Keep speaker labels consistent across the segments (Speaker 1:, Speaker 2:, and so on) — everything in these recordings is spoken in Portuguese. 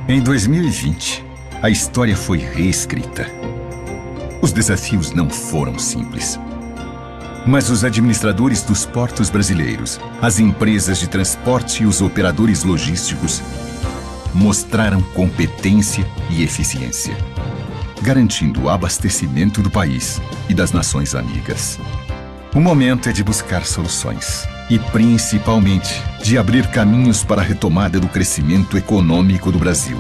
Speaker 1: Em 2020, a história foi reescrita. Os desafios não foram simples. Mas os administradores dos portos brasileiros, as empresas de transporte e os operadores logísticos mostraram competência e eficiência, garantindo o abastecimento do país e das nações amigas. O momento é de buscar soluções e, principalmente, de abrir caminhos para a retomada do crescimento econômico do Brasil.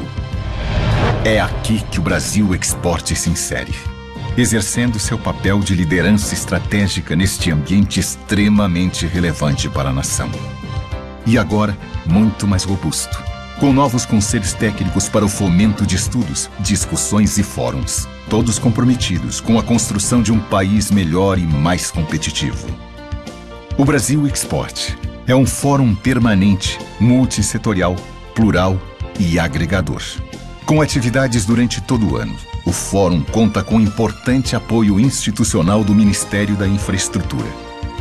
Speaker 1: É aqui que o Brasil Export se insere, exercendo seu papel de liderança estratégica neste ambiente extremamente relevante para a nação. E agora, muito mais robusto, com novos conselhos técnicos para o fomento de estudos, discussões e fóruns, todos comprometidos com a construção de um país melhor e mais competitivo. O Brasil Export é um fórum permanente, multissetorial, plural e agregador. Com atividades durante todo o ano, o Fórum conta com importante apoio institucional do Ministério da Infraestrutura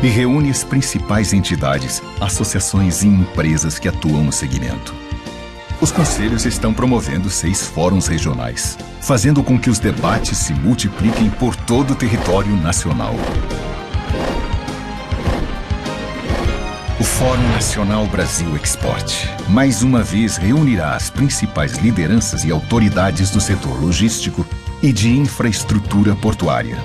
Speaker 1: e reúne as principais entidades, associações e empresas que atuam no segmento. Os conselhos estão promovendo 6 fóruns regionais, fazendo com que os debates se multipliquem por todo o território nacional. O Fórum Nacional Brasil Export, mais uma vez, reunirá as principais lideranças e autoridades do setor logístico e de infraestrutura portuária.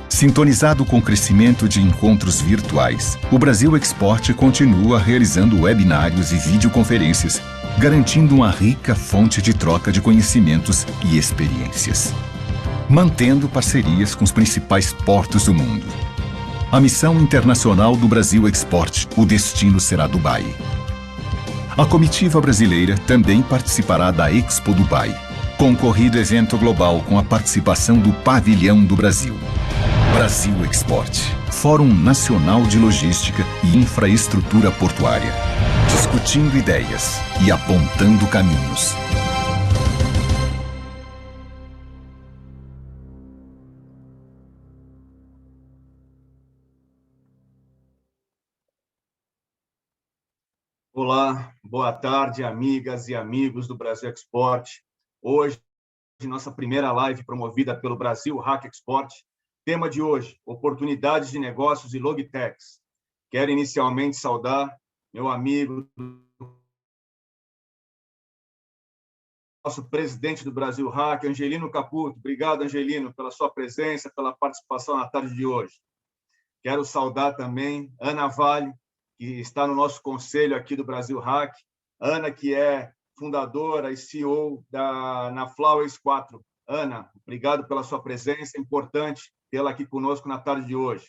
Speaker 1: Sintonizado com o crescimento de encontros virtuais, o Brasil Export continua realizando webinários e videoconferências, garantindo uma rica fonte de troca de conhecimentos e experiências. Mantendo parcerias com os principais portos do mundo. A missão internacional do Brasil Export, o destino será Dubai. A comitiva brasileira também participará da Expo Dubai, concorrido evento global com a participação do Pavilhão do Brasil. Brasil Export, Fórum Nacional de Logística e Infraestrutura Portuária, discutindo ideias e apontando caminhos.
Speaker 2: Olá, boa tarde, amigas e amigos do Brasil Export. Hoje, nossa primeira live promovida pelo Brasil Hack Export. Tema de hoje, oportunidades de negócios e logtechs. Quero inicialmente saudar meu amigo, nosso presidente do Brasil Hack, Angelino Caputo. Obrigado, Angelino, pela sua presença, pela participação na tarde de hoje. Quero saudar também Ana Vale, que está no nosso conselho aqui do Brasil Hack. Ana, que é fundadora e CEO na Flowers 4. Ana, obrigado pela sua presença, é importante tê-la aqui conosco na tarde de hoje.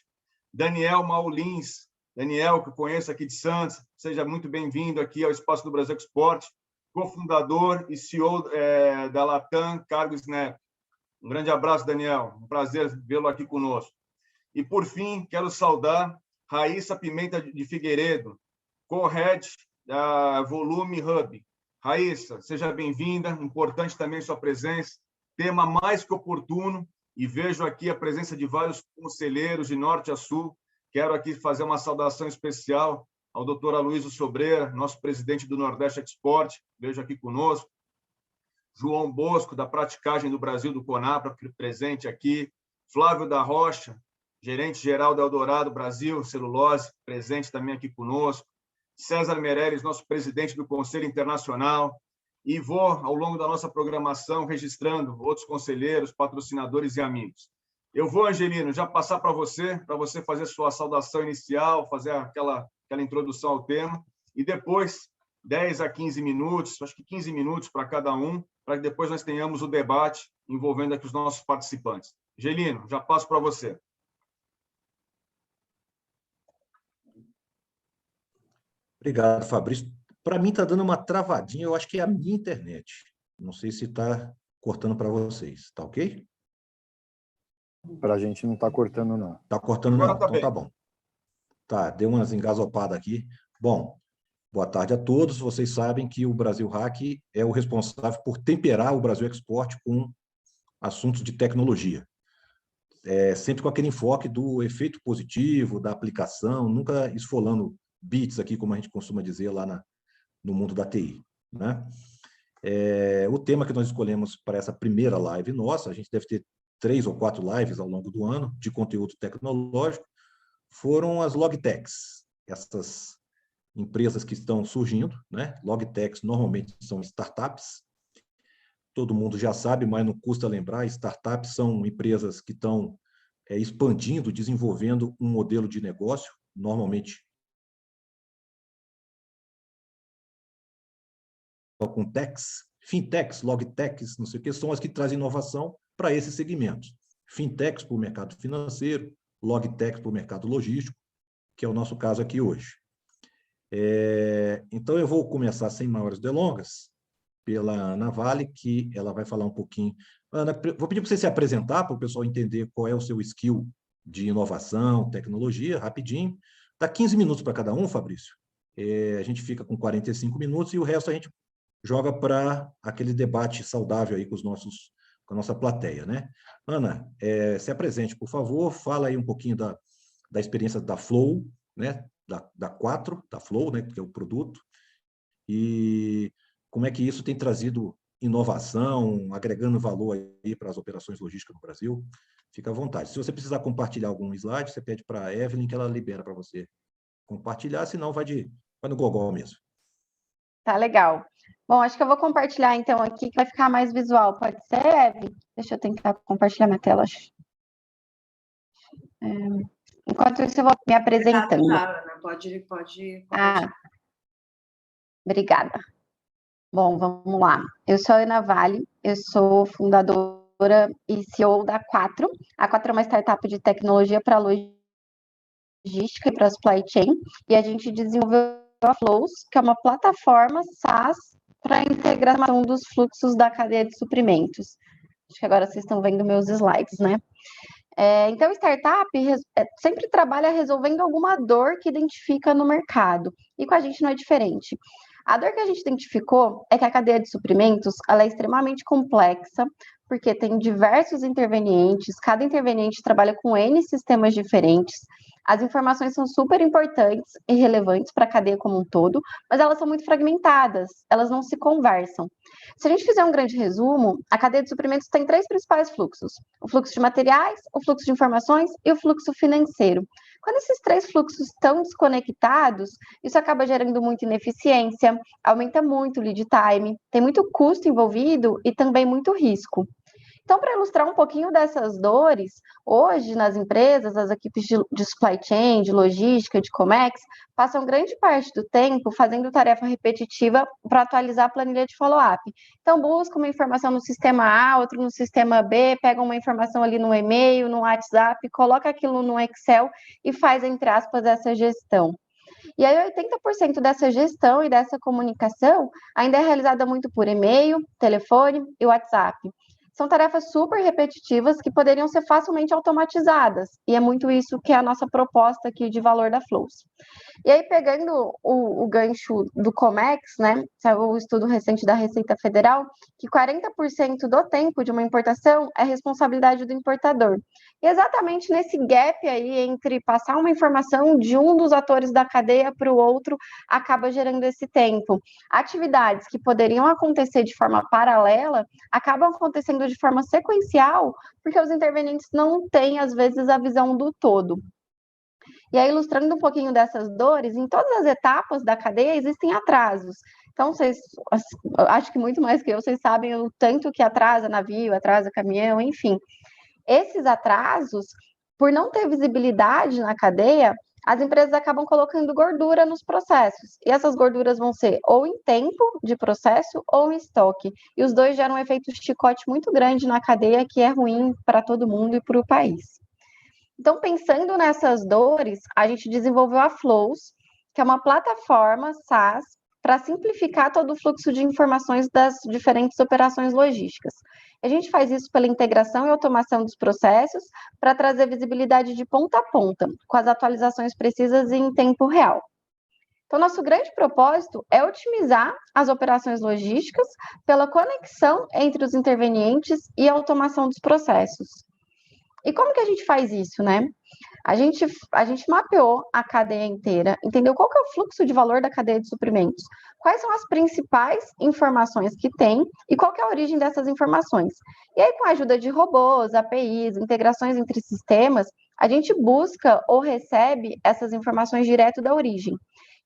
Speaker 2: Daniel Maulins, Daniel, que eu conheço aqui de Santos, seja muito bem-vindo aqui ao Espaço do Brasil Export, cofundador e CEO da Latam Cargo Snap. Um grande abraço, Daniel, um prazer vê-lo aqui conosco. E, por fim, quero saudar Raíssa Pimenta de Figueiredo, co-head da Volume Hub. Raíssa, seja bem-vinda, importante também sua presença, tema mais que oportuno, e vejo aqui a presença de vários conselheiros de norte a sul. Quero aqui fazer uma saudação especial ao doutor Aloysio Sobreira, nosso presidente do Nordeste Export, vejo aqui conosco. João Bosco, da Praticagem do Brasil, do Conapra, presente aqui. Flávio da Rocha, gerente-geral da Eldorado Brasil, Celulose, presente também aqui conosco. César Meirelles, nosso presidente do Conselho Internacional. E vou, ao longo da nossa programação, registrando outros conselheiros, patrocinadores e amigos. Eu vou, Angelino, já passar para você fazer sua saudação inicial, fazer aquela introdução ao tema, e depois, 10 a 15 minutos, acho que 15 minutos para cada um, para que depois nós tenhamos o debate envolvendo aqui os nossos participantes. Angelino, já passo para você.
Speaker 3: Obrigado, Fabrício. Para mim está dando uma travadinha, eu acho que é a minha internet. Não sei se está cortando para vocês. Está ok?
Speaker 4: Para a gente não está cortando, não.
Speaker 3: Está cortando, não.
Speaker 2: Agora tá
Speaker 3: Então tá bom. Tá, deu umas engasopadas aqui. Bom, boa tarde a todos. Vocês sabem que o Brasil Hack é o responsável por temperar o Brasil Export com assuntos de tecnologia. Sempre com aquele enfoque do efeito positivo, da aplicação, nunca esfolando bits aqui, como a gente costuma dizer lá no mundo da TI, né? O tema que nós escolhemos para essa primeira live nossa, a gente deve ter 3 ou 4 lives ao longo do ano de conteúdo tecnológico, foram as logtechs, essas empresas que estão surgindo, né? Logtechs normalmente são startups, todo mundo já sabe, mas não custa lembrar, startups são empresas que estão expandindo, desenvolvendo um modelo de negócio, normalmente com techs, fintechs, logtechs, não sei o que, são as que trazem inovação para esses segmentos. Fintechs para o mercado financeiro, logtechs para o mercado logístico, que é o nosso caso aqui hoje. Então, eu vou começar sem maiores delongas pela Ana Vale, que ela vai falar um pouquinho. Ana, vou pedir para você se apresentar, para o pessoal entender qual é o seu skill de inovação, tecnologia, rapidinho. Dá 15 minutos para cada um, Fabrício. A gente fica com 45 minutos e o resto a gente joga para aquele debate saudável aí com a nossa plateia, né? Ana, se apresente, por favor, fala aí um pouquinho da experiência da Flow, né? Da 4, da Flow, né? Que é o produto, e como é que isso tem trazido inovação, agregando valor aí para as operações logísticas no Brasil. Fica à vontade. Se você precisar compartilhar algum slide, você pede para a Evelyn que ela libera para você compartilhar, senão vai no Google mesmo.
Speaker 5: Tá legal. Bom, acho que eu vou compartilhar então aqui, que vai ficar mais visual. Pode ser, Evelyn? Deixa eu tentar compartilhar minha tela. Enquanto isso, eu vou me apresentando.
Speaker 6: Tá, Ana, pode compartilhar.
Speaker 5: Obrigada. Bom, vamos lá. Eu sou a Ana Vale, eu sou fundadora e CEO da 4. A 4 é uma startup de tecnologia para logística e para supply chain, e a gente desenvolveu a Flows, que é uma plataforma SaaS para integração dos fluxos da cadeia de suprimentos. Acho que agora vocês estão vendo meus slides, né? Então, startup sempre trabalha resolvendo alguma dor que identifica no mercado, e com a gente não é diferente. A dor que a gente identificou é que a cadeia de suprimentos ela é extremamente complexa, porque tem diversos intervenientes, cada interveniente trabalha com N sistemas diferentes, as informações são super importantes e relevantes para a cadeia como um todo, mas elas são muito fragmentadas, elas não se conversam. Se a gente fizer um grande resumo, a cadeia de suprimentos tem 3 principais fluxos: o fluxo de materiais, o fluxo de informações e o fluxo financeiro. Quando esses 3 fluxos estão desconectados, isso acaba gerando muita ineficiência, aumenta muito o lead time, tem muito custo envolvido e também muito risco. Então, para ilustrar um pouquinho dessas dores, hoje nas empresas, as equipes de supply chain, de logística, de Comex, passam grande parte do tempo fazendo tarefa repetitiva para atualizar a planilha de follow-up. Então, busca uma informação no sistema A, outra no sistema B, pega uma informação ali no e-mail, no WhatsApp, coloca aquilo no Excel e faz, entre aspas, essa gestão. E aí, 80% dessa gestão e dessa comunicação ainda é realizada muito por e-mail, telefone e WhatsApp. São tarefas super repetitivas que poderiam ser facilmente automatizadas, e é muito isso que é a nossa proposta aqui de valor da Flows. E aí, pegando o gancho do Comex, né, o estudo recente da Receita Federal, que 40% do tempo de uma importação é responsabilidade do importador. E exatamente nesse gap aí entre passar uma informação de um dos atores da cadeia para o outro, acaba gerando esse tempo. Atividades que poderiam acontecer de forma paralela, acabam acontecendo de forma sequencial, porque os intervenientes não têm, às vezes, a visão do todo. E aí, ilustrando um pouquinho dessas dores, em todas as etapas da cadeia existem atrasos. Então, vocês, acho que muito mais que eu, vocês sabem o tanto que atrasa navio, atrasa caminhão, enfim. Esses atrasos, por não ter visibilidade na cadeia, as empresas acabam colocando gordura nos processos. E essas gorduras vão ser ou em tempo de processo ou em estoque. E os dois geram um efeito chicote muito grande na cadeia, que é ruim para todo mundo e para o país. Então, pensando nessas dores, a gente desenvolveu a Flows, que é uma plataforma SaaS para simplificar todo o fluxo de informações das diferentes operações logísticas. A gente faz isso pela integração e automação dos processos para trazer visibilidade de ponta a ponta, com as atualizações precisas e em tempo real. Então, nosso grande propósito é otimizar as operações logísticas pela conexão entre os intervenientes e a automação dos processos. E como que a gente faz isso, né? A gente mapeou a cadeia inteira, entendeu qual que é o fluxo de valor da cadeia de suprimentos, quais são as principais informações que tem e qual que é a origem dessas informações. E aí, com a ajuda de robôs, APIs, integrações entre sistemas, a gente busca ou recebe essas informações direto da origem.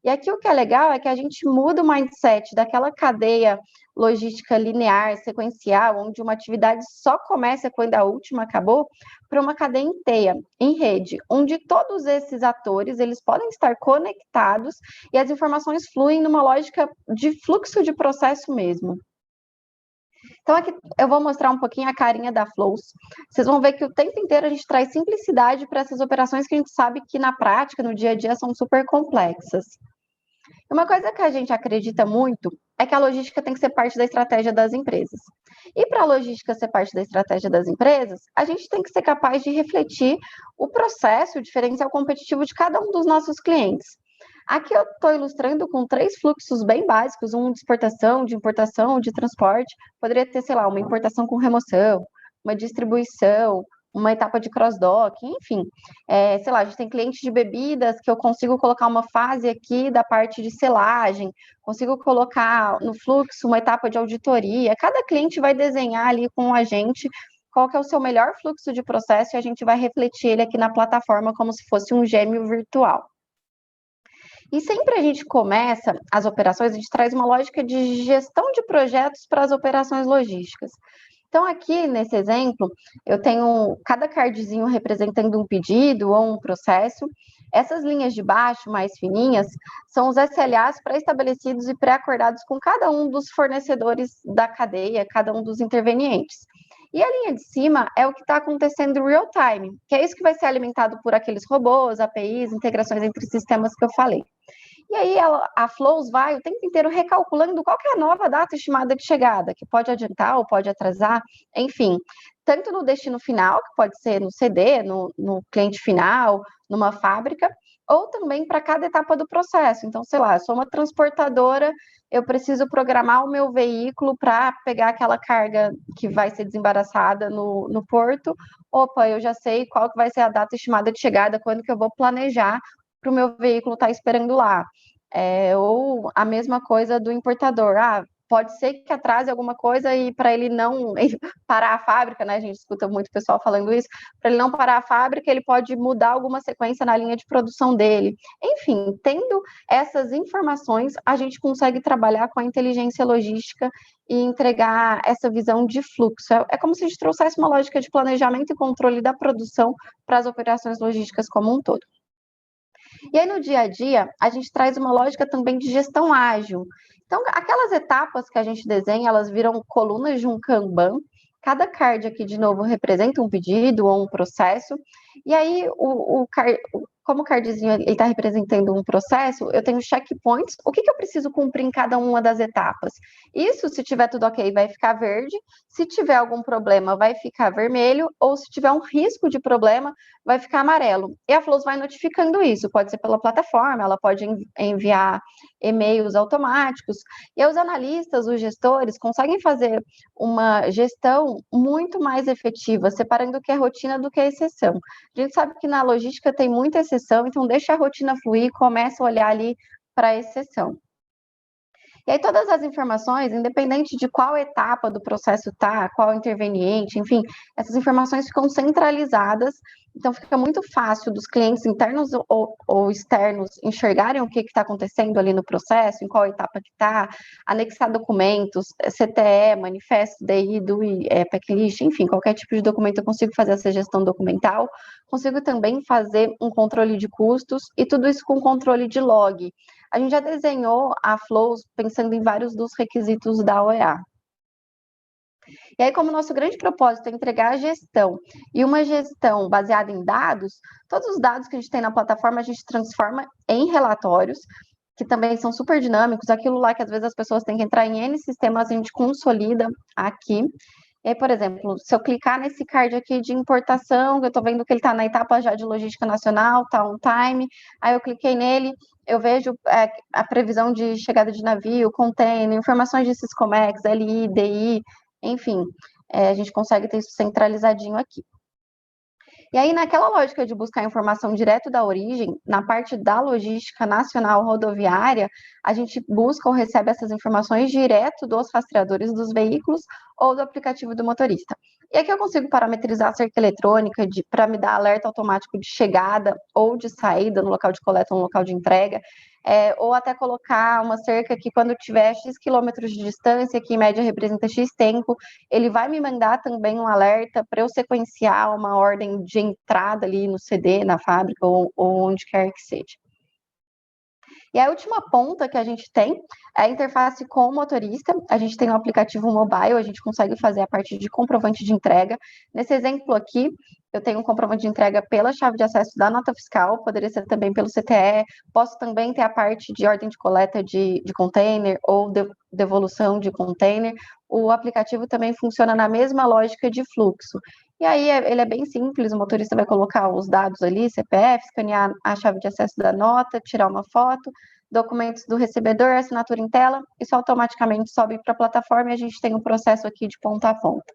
Speaker 5: E aqui o que é legal é que a gente muda o mindset daquela cadeia logística linear, sequencial, onde uma atividade só começa quando a última acabou, para uma cadeia inteira, em rede, onde todos esses atores eles podem estar conectados e as informações fluem numa lógica de fluxo de processo mesmo. Então, aqui eu vou mostrar um pouquinho a carinha da Flows. Vocês vão ver que o tempo inteiro a gente traz simplicidade para essas operações que a gente sabe que na prática, no dia a dia, são super complexas. Uma coisa que a gente acredita muito é que a logística tem que ser parte da estratégia das empresas. E para a logística ser parte da estratégia das empresas, a gente tem que ser capaz de refletir o processo, o diferencial competitivo de cada um dos nossos clientes. Aqui eu estou ilustrando com 3 fluxos bem básicos, um de exportação, de importação, de transporte. Poderia ter, sei lá, uma importação com remoção, uma distribuição, uma etapa de cross-dock, enfim. Sei lá, a gente tem cliente de bebidas que eu consigo colocar uma fase aqui da parte de selagem, consigo colocar no fluxo uma etapa de auditoria. Cada cliente vai desenhar ali com a gente qual que é o seu melhor fluxo de processo e a gente vai refletir ele aqui na plataforma como se fosse um gêmeo virtual. E sempre a gente começa as operações, a gente traz uma lógica de gestão de projetos para as operações logísticas. Então, aqui nesse exemplo, eu tenho cada cardzinho representando um pedido ou um processo. Essas linhas de baixo, mais fininhas, são os SLAs pré-estabelecidos e pré-acordados com cada um dos fornecedores da cadeia, cada um dos intervenientes. E a linha de cima é o que está acontecendo real time, que é isso que vai ser alimentado por aqueles robôs, APIs, integrações entre sistemas que eu falei. E aí a Flows vai o tempo inteiro recalculando qual que é a nova data estimada de chegada, que pode adiantar ou pode atrasar, enfim, tanto no destino final, que pode ser no CD, no cliente final, numa fábrica, ou também para cada etapa do processo. Então, sei lá, eu sou uma transportadora, eu preciso programar o meu veículo para pegar aquela carga que vai ser desembaraçada no porto. Opa, eu já sei qual que vai ser a data estimada de chegada, quando que eu vou planejar para o meu veículo estar esperando lá. Ou a mesma coisa do importador. Pode ser que atrase alguma coisa e para ele não parar a fábrica, né? A gente escuta muito pessoal falando isso, para ele não parar a fábrica, ele pode mudar alguma sequência na linha de produção dele. Enfim, tendo essas informações, a gente consegue trabalhar com a inteligência logística e entregar essa visão de fluxo. É como se a gente trouxesse uma lógica de planejamento e controle da produção para as operações logísticas como um todo. E aí, no dia a dia, a gente traz uma lógica também de gestão ágil. Então, aquelas etapas que a gente desenha, elas viram colunas de um Kanban. Cada card aqui, de novo, representa um pedido ou um processo. E aí, como o cardzinho está representando um processo, eu tenho checkpoints. O que eu preciso cumprir em cada uma das etapas? Isso, se tiver tudo ok, vai ficar verde. Se tiver algum problema, vai ficar vermelho. Ou se tiver um risco de problema, vai ficar amarelo. E a Flows vai notificando isso. Pode ser pela plataforma, ela pode enviar e-mails automáticos. E aí, os analistas, os gestores, conseguem fazer uma gestão muito mais efetiva, separando o que é rotina do que é exceção. A gente sabe que na logística tem muita exceção, então deixa a rotina fluir, começa a olhar ali para a exceção. E aí todas as informações, independente de qual etapa do processo está, qual interveniente, enfim, essas informações ficam centralizadas, então fica muito fácil dos clientes internos ou externos enxergarem o que está acontecendo ali no processo, em qual etapa que está, anexar documentos, CTE, manifesto, DI, DUI, packlist, enfim, qualquer tipo de documento eu consigo fazer essa gestão documental, consigo também fazer um controle de custos e tudo isso com controle de log. A gente já desenhou a Flows pensando em vários dos requisitos da OEA. E aí, como nosso grande propósito é entregar a gestão e uma gestão baseada em dados, todos os dados que a gente tem na plataforma a gente transforma em relatórios, que também são super dinâmicos, aquilo lá que às vezes as pessoas têm que entrar em N sistemas, a gente consolida aqui. E aí, por exemplo, se eu clicar nesse card aqui de importação, eu estou vendo que ele está na etapa já de logística nacional, está on time, aí eu cliquei nele, eu vejo a previsão de chegada de navio, container, informações de Syscomex, LI, DI, enfim, a gente consegue ter isso centralizadinho aqui. E aí, naquela lógica de buscar informação direto da origem, na parte da logística nacional rodoviária, a gente busca ou recebe essas informações direto dos rastreadores dos veículos ou do aplicativo do motorista. E aqui eu consigo parametrizar a cerca eletrônica para me dar alerta automático de chegada ou de saída no local de coleta ou no local de entrega, ou até colocar uma cerca que quando tiver X quilômetros de distância, que em média representa X tempo, ele vai me mandar também um alerta para eu sequenciar uma ordem de entrada ali no CD, na fábrica ou onde quer que seja. E a última ponta que a gente tem é a interface com o motorista. A gente tem um aplicativo mobile, a gente consegue fazer a parte de comprovante de entrega. Nesse exemplo aqui, eu tenho um comprovante de entrega pela chave de acesso da nota fiscal, poderia ser também pelo CTE. Posso também ter a parte de ordem de coleta de container ou devolução de container. O aplicativo também funciona na mesma lógica de fluxo. E aí ele é bem simples, o motorista vai colocar os dados ali, CPF, escanear a chave de acesso da nota, tirar uma foto, documentos do recebedor, assinatura em tela, isso automaticamente sobe para a plataforma e a gente tem um processo aqui de ponta a ponta.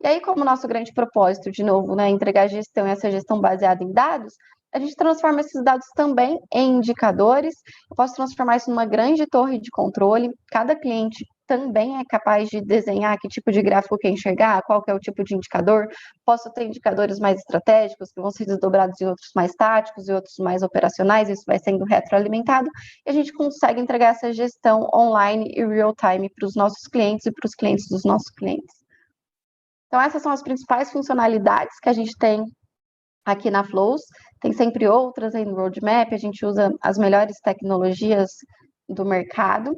Speaker 5: E aí, como nosso grande propósito, de novo, né, entregar gestão e essa gestão baseada em dados, a gente transforma esses dados também em indicadores. Eu posso transformar isso numa grande torre de controle. Cada cliente também é capaz de desenhar que tipo de gráfico quer enxergar, qual que é o tipo de indicador. Posso ter indicadores mais estratégicos, que vão ser desdobrados em outros mais táticos e outros mais operacionais, isso vai sendo retroalimentado, e a gente consegue entregar essa gestão online e real-time para os nossos clientes e para os clientes dos nossos clientes. Então, essas são as principais funcionalidades que a gente tem aqui na Flows. Tem sempre outras aí no roadmap, a gente usa as melhores tecnologias do mercado.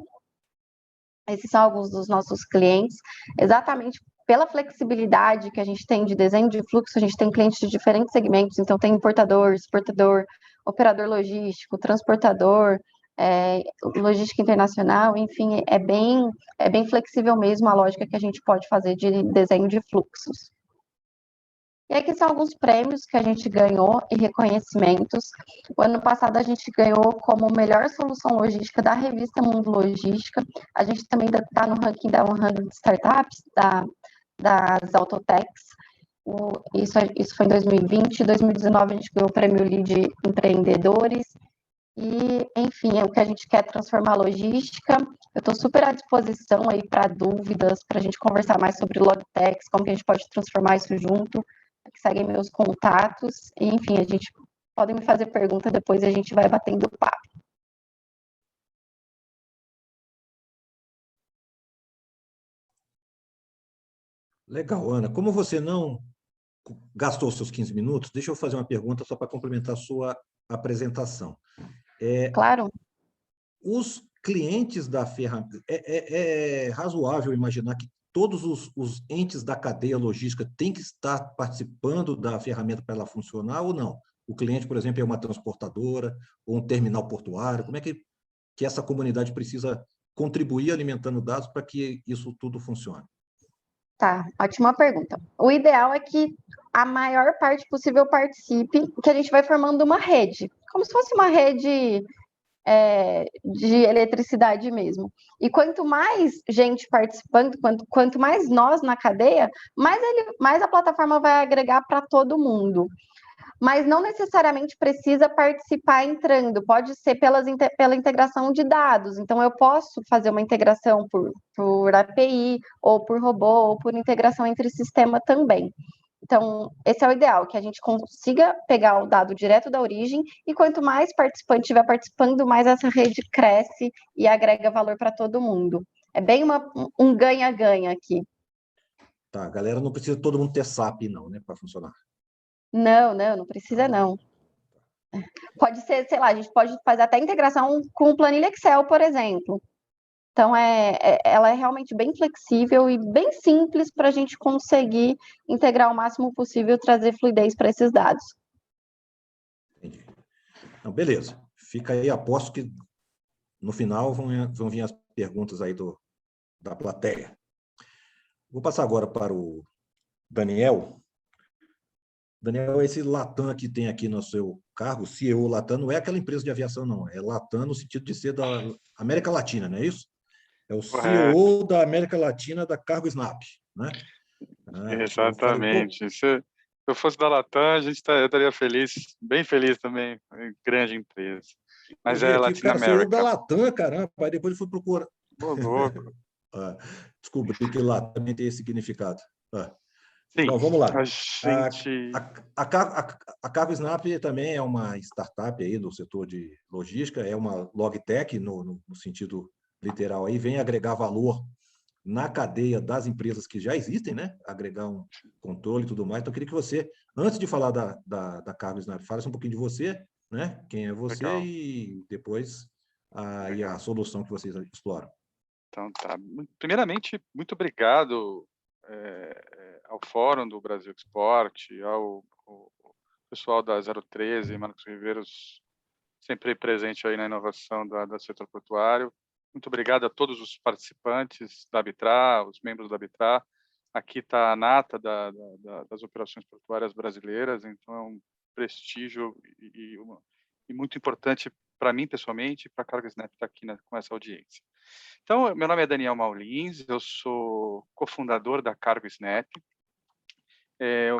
Speaker 5: Esses são alguns dos nossos clientes, exatamente pela flexibilidade que a gente tem de desenho de fluxo. A gente tem clientes de diferentes segmentos, então tem importador, exportador, operador logístico, transportador, logística internacional, enfim, é bem flexível mesmo a lógica que a gente pode fazer de desenho de fluxos. E aqui são alguns prêmios que a gente ganhou e reconhecimentos. O ano passado a gente ganhou como melhor solução logística da revista Mundo Logística. A gente também está no ranking da 100 Startups, das Autotechs. Isso foi em 2020. Em 2019 a gente ganhou o prêmio Lead Empreendedores. E, enfim, é o que a gente quer transformar a logística. Eu estou super à disposição aí para dúvidas, para a gente conversar mais sobre Logtex, como que a gente pode transformar isso junto. Seguem meus contatos, e, enfim, a gente podem me fazer pergunta depois e a gente vai batendo papo.
Speaker 3: Legal, Ana. Como você não gastou seus 15 minutos, deixa eu fazer uma pergunta só para complementar a sua apresentação.
Speaker 5: Claro.
Speaker 3: Os clientes da ferramenta... É razoável imaginar que todos os entes da cadeia logística têm que estar participando da ferramenta para ela funcionar ou não? O cliente, por exemplo, é uma transportadora ou um terminal portuário? Como é que essa comunidade precisa contribuir alimentando dados para que isso tudo funcione?
Speaker 5: Tá, ótima pergunta. O ideal é que a maior parte possível participe, que a gente vai formando uma rede, como se fosse uma rede de eletricidade mesmo. E quanto mais gente participando, quanto mais nós na cadeia, mais a plataforma vai agregar para todo mundo. Mas não necessariamente precisa participar entrando, pode ser pela integração de dados. Então, eu posso fazer uma integração por API, ou por robô, ou por integração entre sistema também. Então, esse é o ideal, que a gente consiga pegar o dado direto da origem, e quanto mais participante estiver participando, mais essa rede cresce e agrega valor para todo mundo. É bem um ganha-ganha aqui.
Speaker 3: Tá, galera, não precisa todo mundo ter SAP, não, né, para funcionar.
Speaker 5: Não precisa não. Pode ser, sei lá, a gente pode fazer até integração com planilha Excel, por exemplo. Então, ela é realmente bem flexível e bem simples para a gente conseguir integrar o máximo possível e trazer fluidez para esses dados.
Speaker 3: Entendi. Então, beleza. Fica aí, aposto que no final vão vir as perguntas aí da plateia. Vou passar agora para o Daniel. Daniel, esse Latam que tem aqui no seu cargo, CEO Latam, não é aquela empresa de aviação, não. É Latam no sentido de ser da América Latina, não é isso? É o CEO da América Latina da Cargo Snap, né?
Speaker 7: Exatamente. eu fosse da Latam, eu estaria feliz, bem feliz também, grande empresa.
Speaker 3: Eu
Speaker 7: Mas
Speaker 3: vi
Speaker 7: é
Speaker 3: aqui, cara, você é da
Speaker 7: Latinoamérica.
Speaker 3: Latam, caramba, aí depois eu fui procurar.
Speaker 7: Ô, louco.
Speaker 3: Ah, descobri que Latam também tem esse significado. Ah.
Speaker 7: Sim,
Speaker 3: Então, vamos lá.
Speaker 7: a
Speaker 3: A,
Speaker 7: gente...
Speaker 3: a CargoSnap também é uma startup aí do setor de logística, é uma logtech no sentido literal aí, vem agregar valor na cadeia das empresas que já existem, né? Agregar um controle e tudo mais. Então, eu queria que você, antes de falar da CargoSnap, fale um pouquinho de você, né? Quem é você
Speaker 7: Legal,
Speaker 3: e depois aí a
Speaker 7: legal.
Speaker 3: solução que vocês exploram.
Speaker 7: Então, tá. Primeiramente, muito obrigado ao Fórum do Brasil Export, ao pessoal da 013, Marcos Riveiros, sempre presente aí na inovação do setor portuário. Muito obrigado a todos os participantes da Arbitrar, os membros da Arbitrar. Aqui está a nata das operações portuárias brasileiras, então é um prestígio e muito importante para mim, pessoalmente, e para a CargoSnap estar aqui com essa audiência. Então, meu nome é Daniel Maulins, eu sou cofundador da CargoSnap.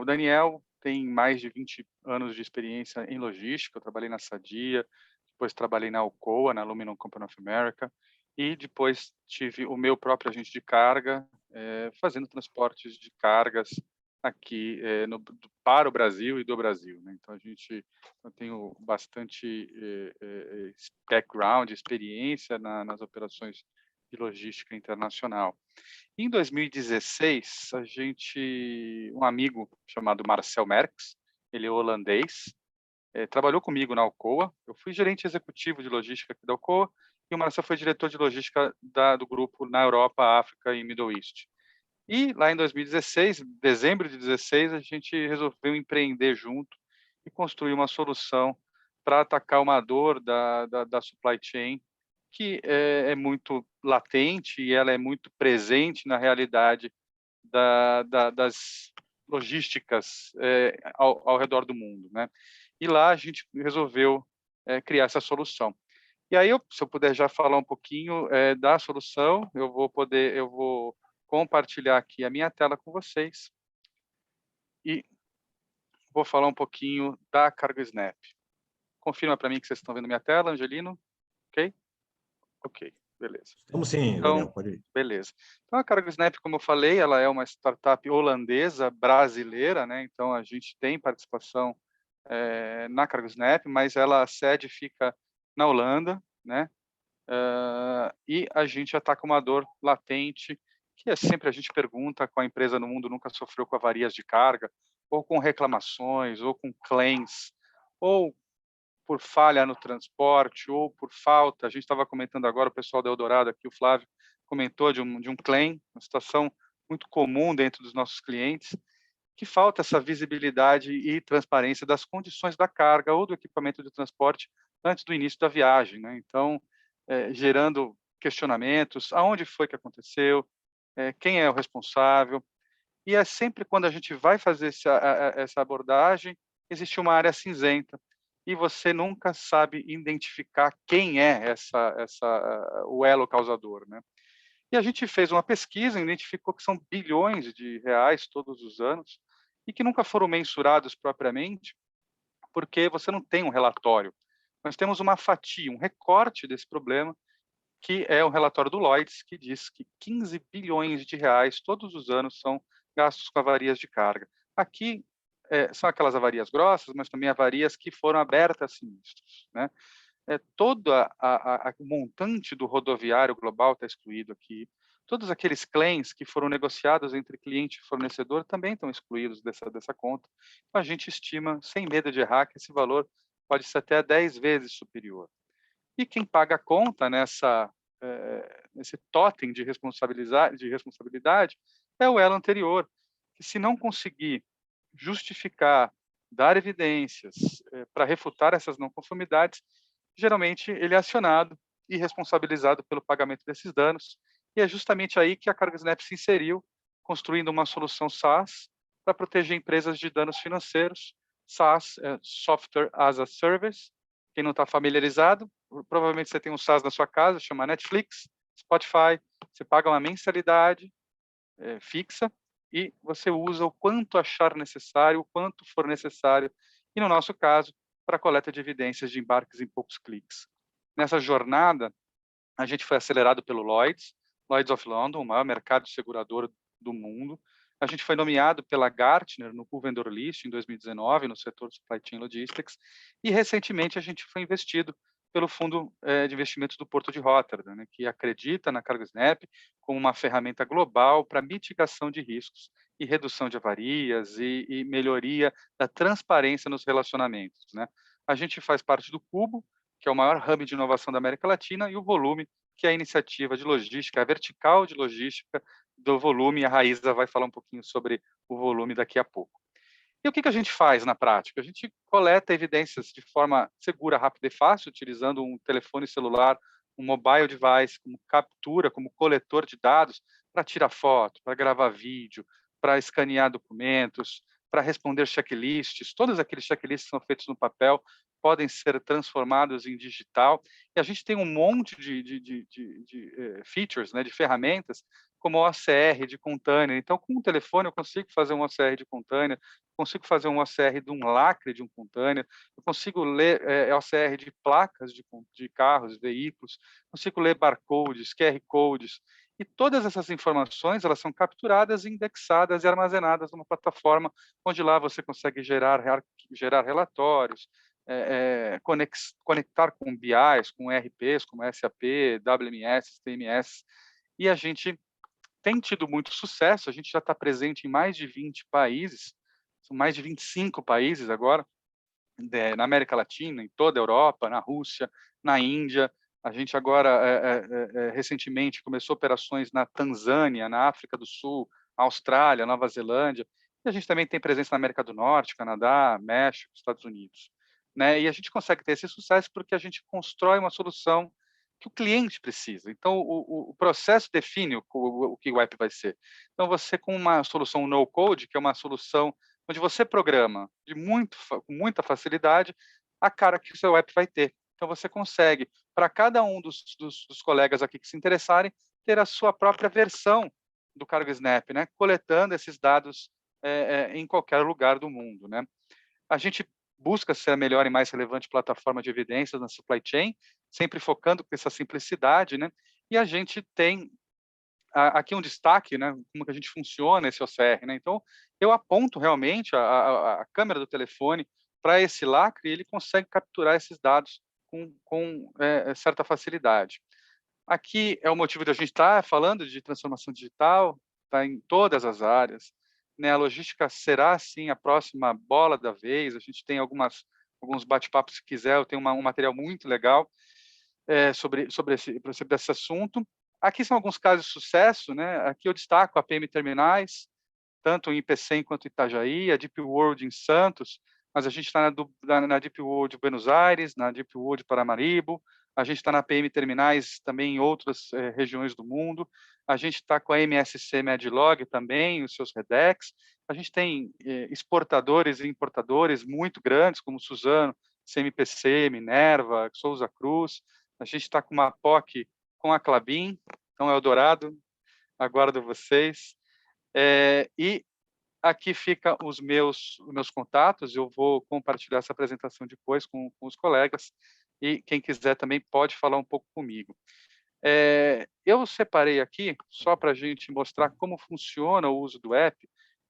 Speaker 7: O Daniel tem mais de 20 anos de experiência em logística, eu trabalhei na Sadia, depois trabalhei na Alcoa, na Aluminum Company of America, e depois tive o meu próprio agente de carga, fazendo transportes de cargas aqui para o Brasil e do Brasil, né? Então, eu tenho bastante background, experiência nas operações de logística internacional. Em 2016, um amigo chamado Marcel Merckx, ele é holandês, trabalhou comigo na Alcoa. Eu fui gerente executivo de logística aqui da Alcoa e o Marcel foi diretor de logística do grupo na Europa, África e Middle East. E lá em 2016, dezembro de 2016, a gente resolveu empreender junto e construir uma solução para atacar uma dor da supply chain que é muito latente e ela é muito presente na realidade das logísticas ao redor do mundo, né? E lá a gente resolveu criar essa solução. E aí, se eu puder já falar um pouquinho da solução, eu vou compartilhar aqui a minha tela com vocês e vou falar um pouquinho da CargoSnap. Confirma para mim que vocês estão vendo minha tela, Angelino? Ok? Ok, beleza.
Speaker 3: Estamos sim,
Speaker 7: Então,
Speaker 3: Daniel, pode ir.
Speaker 7: beleza. Então, a CargoSnap, como eu falei, ela é uma startup holandesa brasileira, né? Então, a gente tem participação na CargoSnap, mas a sede fica na Holanda, né? E a gente ataca uma dor latente, que é sempre a gente pergunta qual empresa no mundo nunca sofreu com avarias de carga, ou com reclamações, ou com claims, ou por falha no transporte, ou por falta. A gente estava comentando agora, o pessoal da Eldorado aqui, o Flávio, comentou de um claim, uma situação muito comum dentro dos nossos clientes, que falta essa visibilidade e transparência das condições da carga ou do equipamento de transporte antes do início da viagem, né? Então, gerando questionamentos, aonde foi que aconteceu, quem é o responsável, e é sempre quando a gente vai fazer essa abordagem, existe uma área cinzenta, e você nunca sabe identificar quem é o elo causador, né? E a gente fez uma pesquisa, identificou que são bilhões de reais todos os anos, e que nunca foram mensurados propriamente, porque você não tem um relatório. Nós temos uma fatia, um recorte desse problema, que é o relatório do Lloyds, que diz que 15 bilhões de reais todos os anos são gastos com avarias de carga. Aqui são aquelas avarias grossas, mas também avarias que foram abertas a sinistros, né? Todo o montante do rodoviário global está excluído aqui. Todos aqueles claims que foram negociados entre cliente e fornecedor também estão excluídos dessa conta. Então, a gente estima, sem medo de errar, que esse valor pode ser até 10 vezes superior. E quem paga a conta nesse totem de responsabilidade é o elo anterior, que se não conseguir justificar, dar evidências para refutar essas não conformidades, geralmente ele é acionado e responsabilizado pelo pagamento desses danos. E é justamente aí que a CargoSnap se inseriu, construindo uma solução SaaS para proteger empresas de danos financeiros. SaaS é Software as a Service. Quem não está familiarizado, provavelmente você tem um SaaS na sua casa, chama Netflix, Spotify. Você paga uma mensalidade fixa e você usa o quanto achar necessário, o quanto for necessário, e no nosso caso, para a coleta de evidências de embarques em poucos cliques. Nessa jornada, a gente foi acelerado pelo Lloyds of London, o maior mercado segurador do mundo. A gente foi nomeado pela Gartner no Pool Vendor List em 2019, no setor Supply Chain Logistics, e recentemente a gente foi investido pelo Fundo de Investimentos do Porto de Rotterdam, né, que acredita na CargoSnap como uma ferramenta global para mitigação de riscos e redução de avarias e melhoria da transparência nos relacionamentos, né? A gente faz parte do Cubo, que é o maior hub de inovação da América Latina, e o Volume, que é a iniciativa de logística, a vertical de logística do Volume, e a Raíza vai falar um pouquinho sobre o Volume daqui a pouco. E o que a gente faz na prática? A gente coleta evidências de forma segura, rápida e fácil, utilizando um telefone celular, um mobile device, como captura, como coletor de dados, para tirar foto, para gravar vídeo, para escanear documentos, para responder checklists. Todos aqueles checklists que são feitos no papel podem ser transformados em digital. E a gente tem um monte de features, né, de ferramentas, como o OCR de container. Então, com o telefone, eu consigo fazer um OCR de container, consigo fazer um OCR de um lacre de um container, eu consigo ler OCR de placas de carros, veículos, consigo ler barcodes, QR codes, e todas essas informações elas são capturadas, indexadas e armazenadas numa plataforma onde lá você consegue gerar relatórios, conectar com BIs, com ERPs, como SAP, WMS, TMS, e a gente tem tido muito sucesso, a gente já está presente em mais de 20 países, são mais de 25 países agora, na América Latina, em toda a Europa, na Rússia, na Índia. A gente agora, recentemente, começou operações na Tanzânia, na África do Sul, Austrália, Nova Zelândia, e a gente também tem presença na América do Norte, Canadá, México, Estados Unidos, né? E a gente consegue ter esse sucesso porque a gente constrói uma solução que o cliente precisa. Então, o processo define o que o app vai ser. Então, você com uma solução no-code, que é uma solução onde você programa com muita facilidade a cara que o seu app vai ter. Então, você consegue, para cada um dos colegas aqui que se interessarem, ter a sua própria versão do CargoSnap, né? Coletando esses dados em qualquer lugar do mundo, né? A gente busca ser a melhor e mais relevante plataforma de evidências na supply chain, sempre focando com essa simplicidade, né? E a gente tem aqui um destaque, né? Como que a gente funciona esse OCR, né? Então, eu aponto realmente a câmera do telefone para esse lacre e ele consegue capturar esses dados com certa facilidade. Aqui é o motivo de a gente estar falando de transformação digital, está em todas as áreas, né? A logística será, sim, a próxima bola da vez. A gente tem alguns bate-papos, se quiser, eu tenho um material muito legal sobre esse assunto. Aqui são alguns casos de sucesso, né? Aqui eu destaco a PM Terminais, tanto em Ipecém quanto em Itajaí, a Deep World em Santos, mas a gente está na Deep World de Buenos Aires, na Deep World de Paramaribo, a gente está na PM Terminais também em outras regiões do mundo, a gente está com a MSC Medlog também, os seus Redex, a gente tem exportadores e importadores muito grandes, como Suzano, CMPC, Minerva, Souza Cruz, a gente está com uma POC com a Klabin, então Eldorado, aguardo vocês. E aqui ficam os meus contatos, eu vou compartilhar essa apresentação depois com os colegas, e quem quiser também pode falar um pouco comigo. Eu separei aqui, só para a gente mostrar como funciona o uso do app,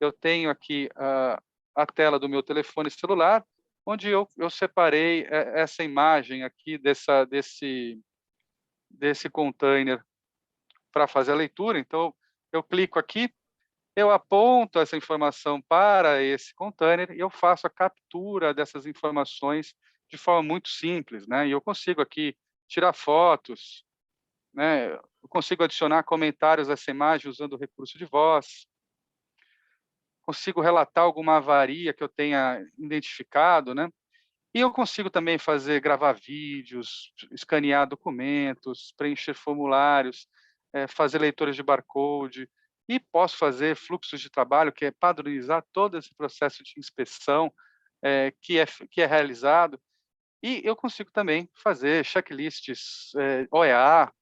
Speaker 7: eu tenho aqui a tela do meu telefone celular, onde eu separei essa imagem aqui desse container para fazer a leitura. Então, eu clico aqui, eu aponto essa informação para esse container e eu faço a captura dessas informações de forma muito simples, né? E eu consigo aqui tirar fotos, né? Eu consigo adicionar comentários a essa imagem usando o recurso de voz, consigo relatar alguma avaria que eu tenha identificado, né? E eu consigo também gravar vídeos, escanear documentos, preencher formulários, fazer leituras de barcode, e posso fazer fluxos de trabalho, que é padronizar todo esse processo de inspeção que é realizado. E eu consigo também fazer checklists OEA,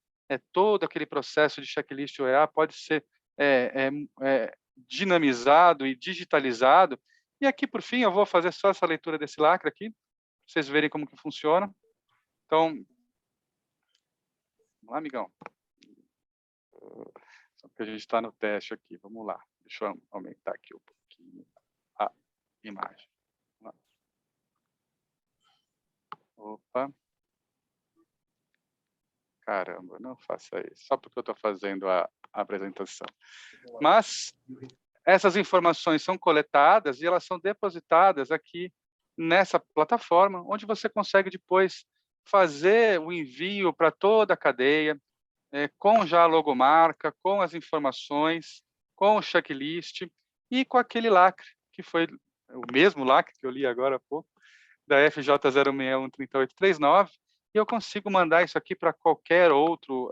Speaker 7: todo aquele processo de checklist OEA pode ser dinamizado e digitalizado. E aqui, por fim, eu vou fazer só essa leitura desse lacre aqui, para vocês verem como que funciona. Então, vamos lá, amigão. Só porque a gente está no teste aqui, vamos lá. Deixa eu aumentar aqui um pouquinho a imagem. Vamos lá. Opa. Caramba, não faça isso, só porque eu estou fazendo a apresentação. Mas essas informações são coletadas e elas são depositadas aqui nessa plataforma, onde você consegue depois fazer o envio para toda a cadeia, com já a logomarca, com as informações, com o checklist e com aquele lacre, que foi o mesmo lacre que eu li agora há pouco, da FJ 0613839, e eu consigo mandar isso aqui para qualquer outro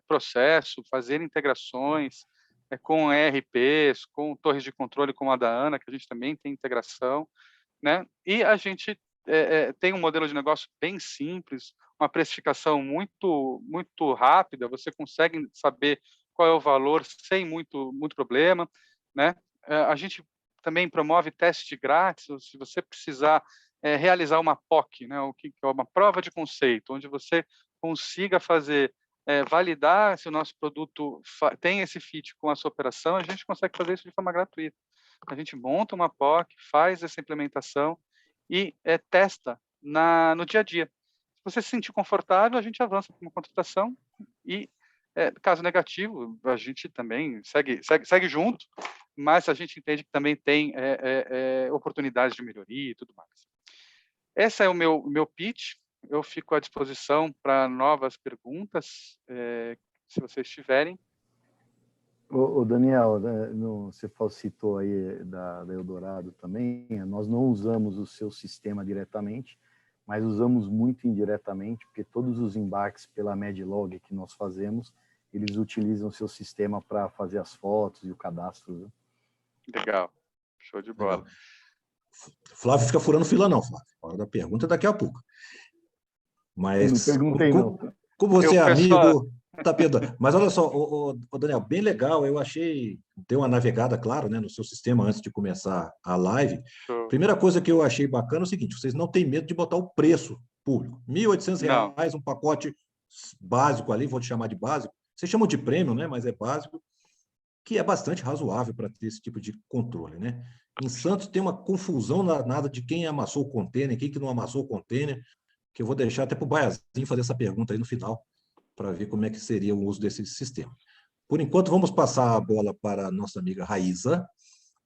Speaker 7: processo, fazer integrações com ERPs, com torres de controle como a da Ana, que a gente também tem integração, né? E a gente tem um modelo de negócio bem simples, uma precificação muito rápida, você consegue saber qual é o valor sem muito problema, né? A gente também promove teste grátis, se você precisar realizar uma POC, né, o que é uma prova de conceito, onde você consiga fazer, validar se o nosso produto tem esse fit com a sua operação, a gente consegue fazer isso de forma gratuita. A gente monta uma POC, faz essa implementação e testa no dia a dia. Se você se sentir confortável, a gente avança para uma contratação e, caso negativo, a gente também segue junto, mas a gente entende que também tem oportunidades de melhoria e tudo mais. Esse é o meu pitch. Eu fico à disposição para novas perguntas, se vocês tiverem.
Speaker 4: O Daniel, você citou aí da Eldorado também, nós não usamos o seu sistema diretamente, mas usamos muito indiretamente, porque todos os embarques pela Medlog que nós fazemos, eles utilizam o seu sistema para fazer as fotos e o cadastro. Né?
Speaker 7: Legal, show de bola.
Speaker 3: Legal. Flávio fica furando fila não, Flávio. A hora da pergunta é daqui a pouco. Mas,
Speaker 4: eu não perguntei, não.
Speaker 3: Como você é amigo, tá perdoando. Mas olha só, o Daniel, bem legal, eu achei, dei uma navegada, claro, né, no seu sistema antes de começar a live.
Speaker 7: Show.
Speaker 3: Primeira coisa que eu achei bacana é o seguinte, vocês não têm medo de botar o preço público. R$ 1.800, um pacote básico ali, vou te chamar de básico. Vocês chamam de prêmio, né, mas é básico, que é bastante razoável para ter esse tipo de controle, né? Em Santos tem uma confusão nada de quem amassou o container, quem que não amassou o container, que eu vou deixar até para o Baiazinho fazer essa pergunta aí no final, para ver como é que seria o uso desse sistema. Por enquanto, vamos passar a bola para a nossa amiga Raíza,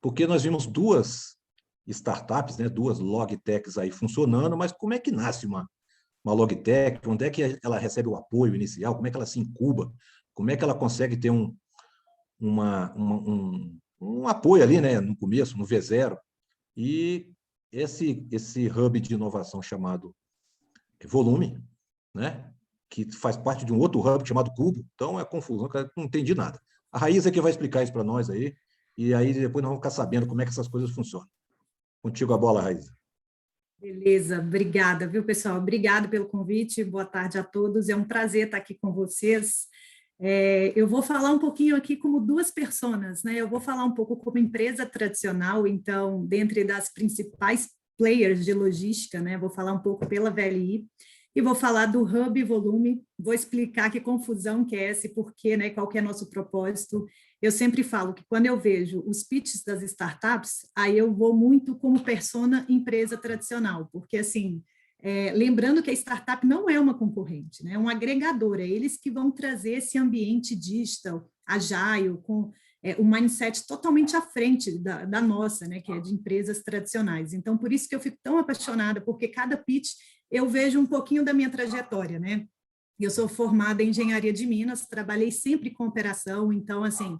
Speaker 3: porque nós vimos duas startups, né, duas logtechs aí funcionando, mas como é que nasce uma logtech? Onde é que ela recebe o apoio inicial? Como é que ela se incuba? Como é que ela consegue ter um apoio ali, né, no começo, no V0? E esse hub de inovação chamado Volume, né, que faz parte de um outro hub chamado Cubo, então é confusão, não entendi nada. A Raíza é que vai explicar isso para nós aí, e aí depois nós vamos ficar sabendo como é que essas coisas funcionam. Contigo a bola, Raíza.
Speaker 6: Beleza, obrigada, viu, pessoal? Obrigada pelo convite, boa tarde a todos, é um prazer estar aqui com vocês. Eu vou falar um pouquinho aqui como duas personas, né? Eu vou falar um pouco como empresa tradicional, então, dentre das principais players de logística, né? Vou falar um pouco pela VLI, e vou falar do Hub Volume, vou explicar que confusão que é essa e por quê, né? Qual que é nosso propósito. Eu sempre falo que quando eu vejo os pitches das startups, aí eu vou muito como persona empresa tradicional, porque assim, lembrando que a startup não é uma concorrente, né? É um agregador, é eles que vão trazer esse ambiente digital, agile, com o mindset totalmente à frente da nossa, né? Que é de empresas tradicionais. Então, por isso que eu fico tão apaixonada, porque cada pitch eu vejo um pouquinho da minha trajetória, né? Eu sou formada em engenharia de Minas, trabalhei sempre com operação, então, assim,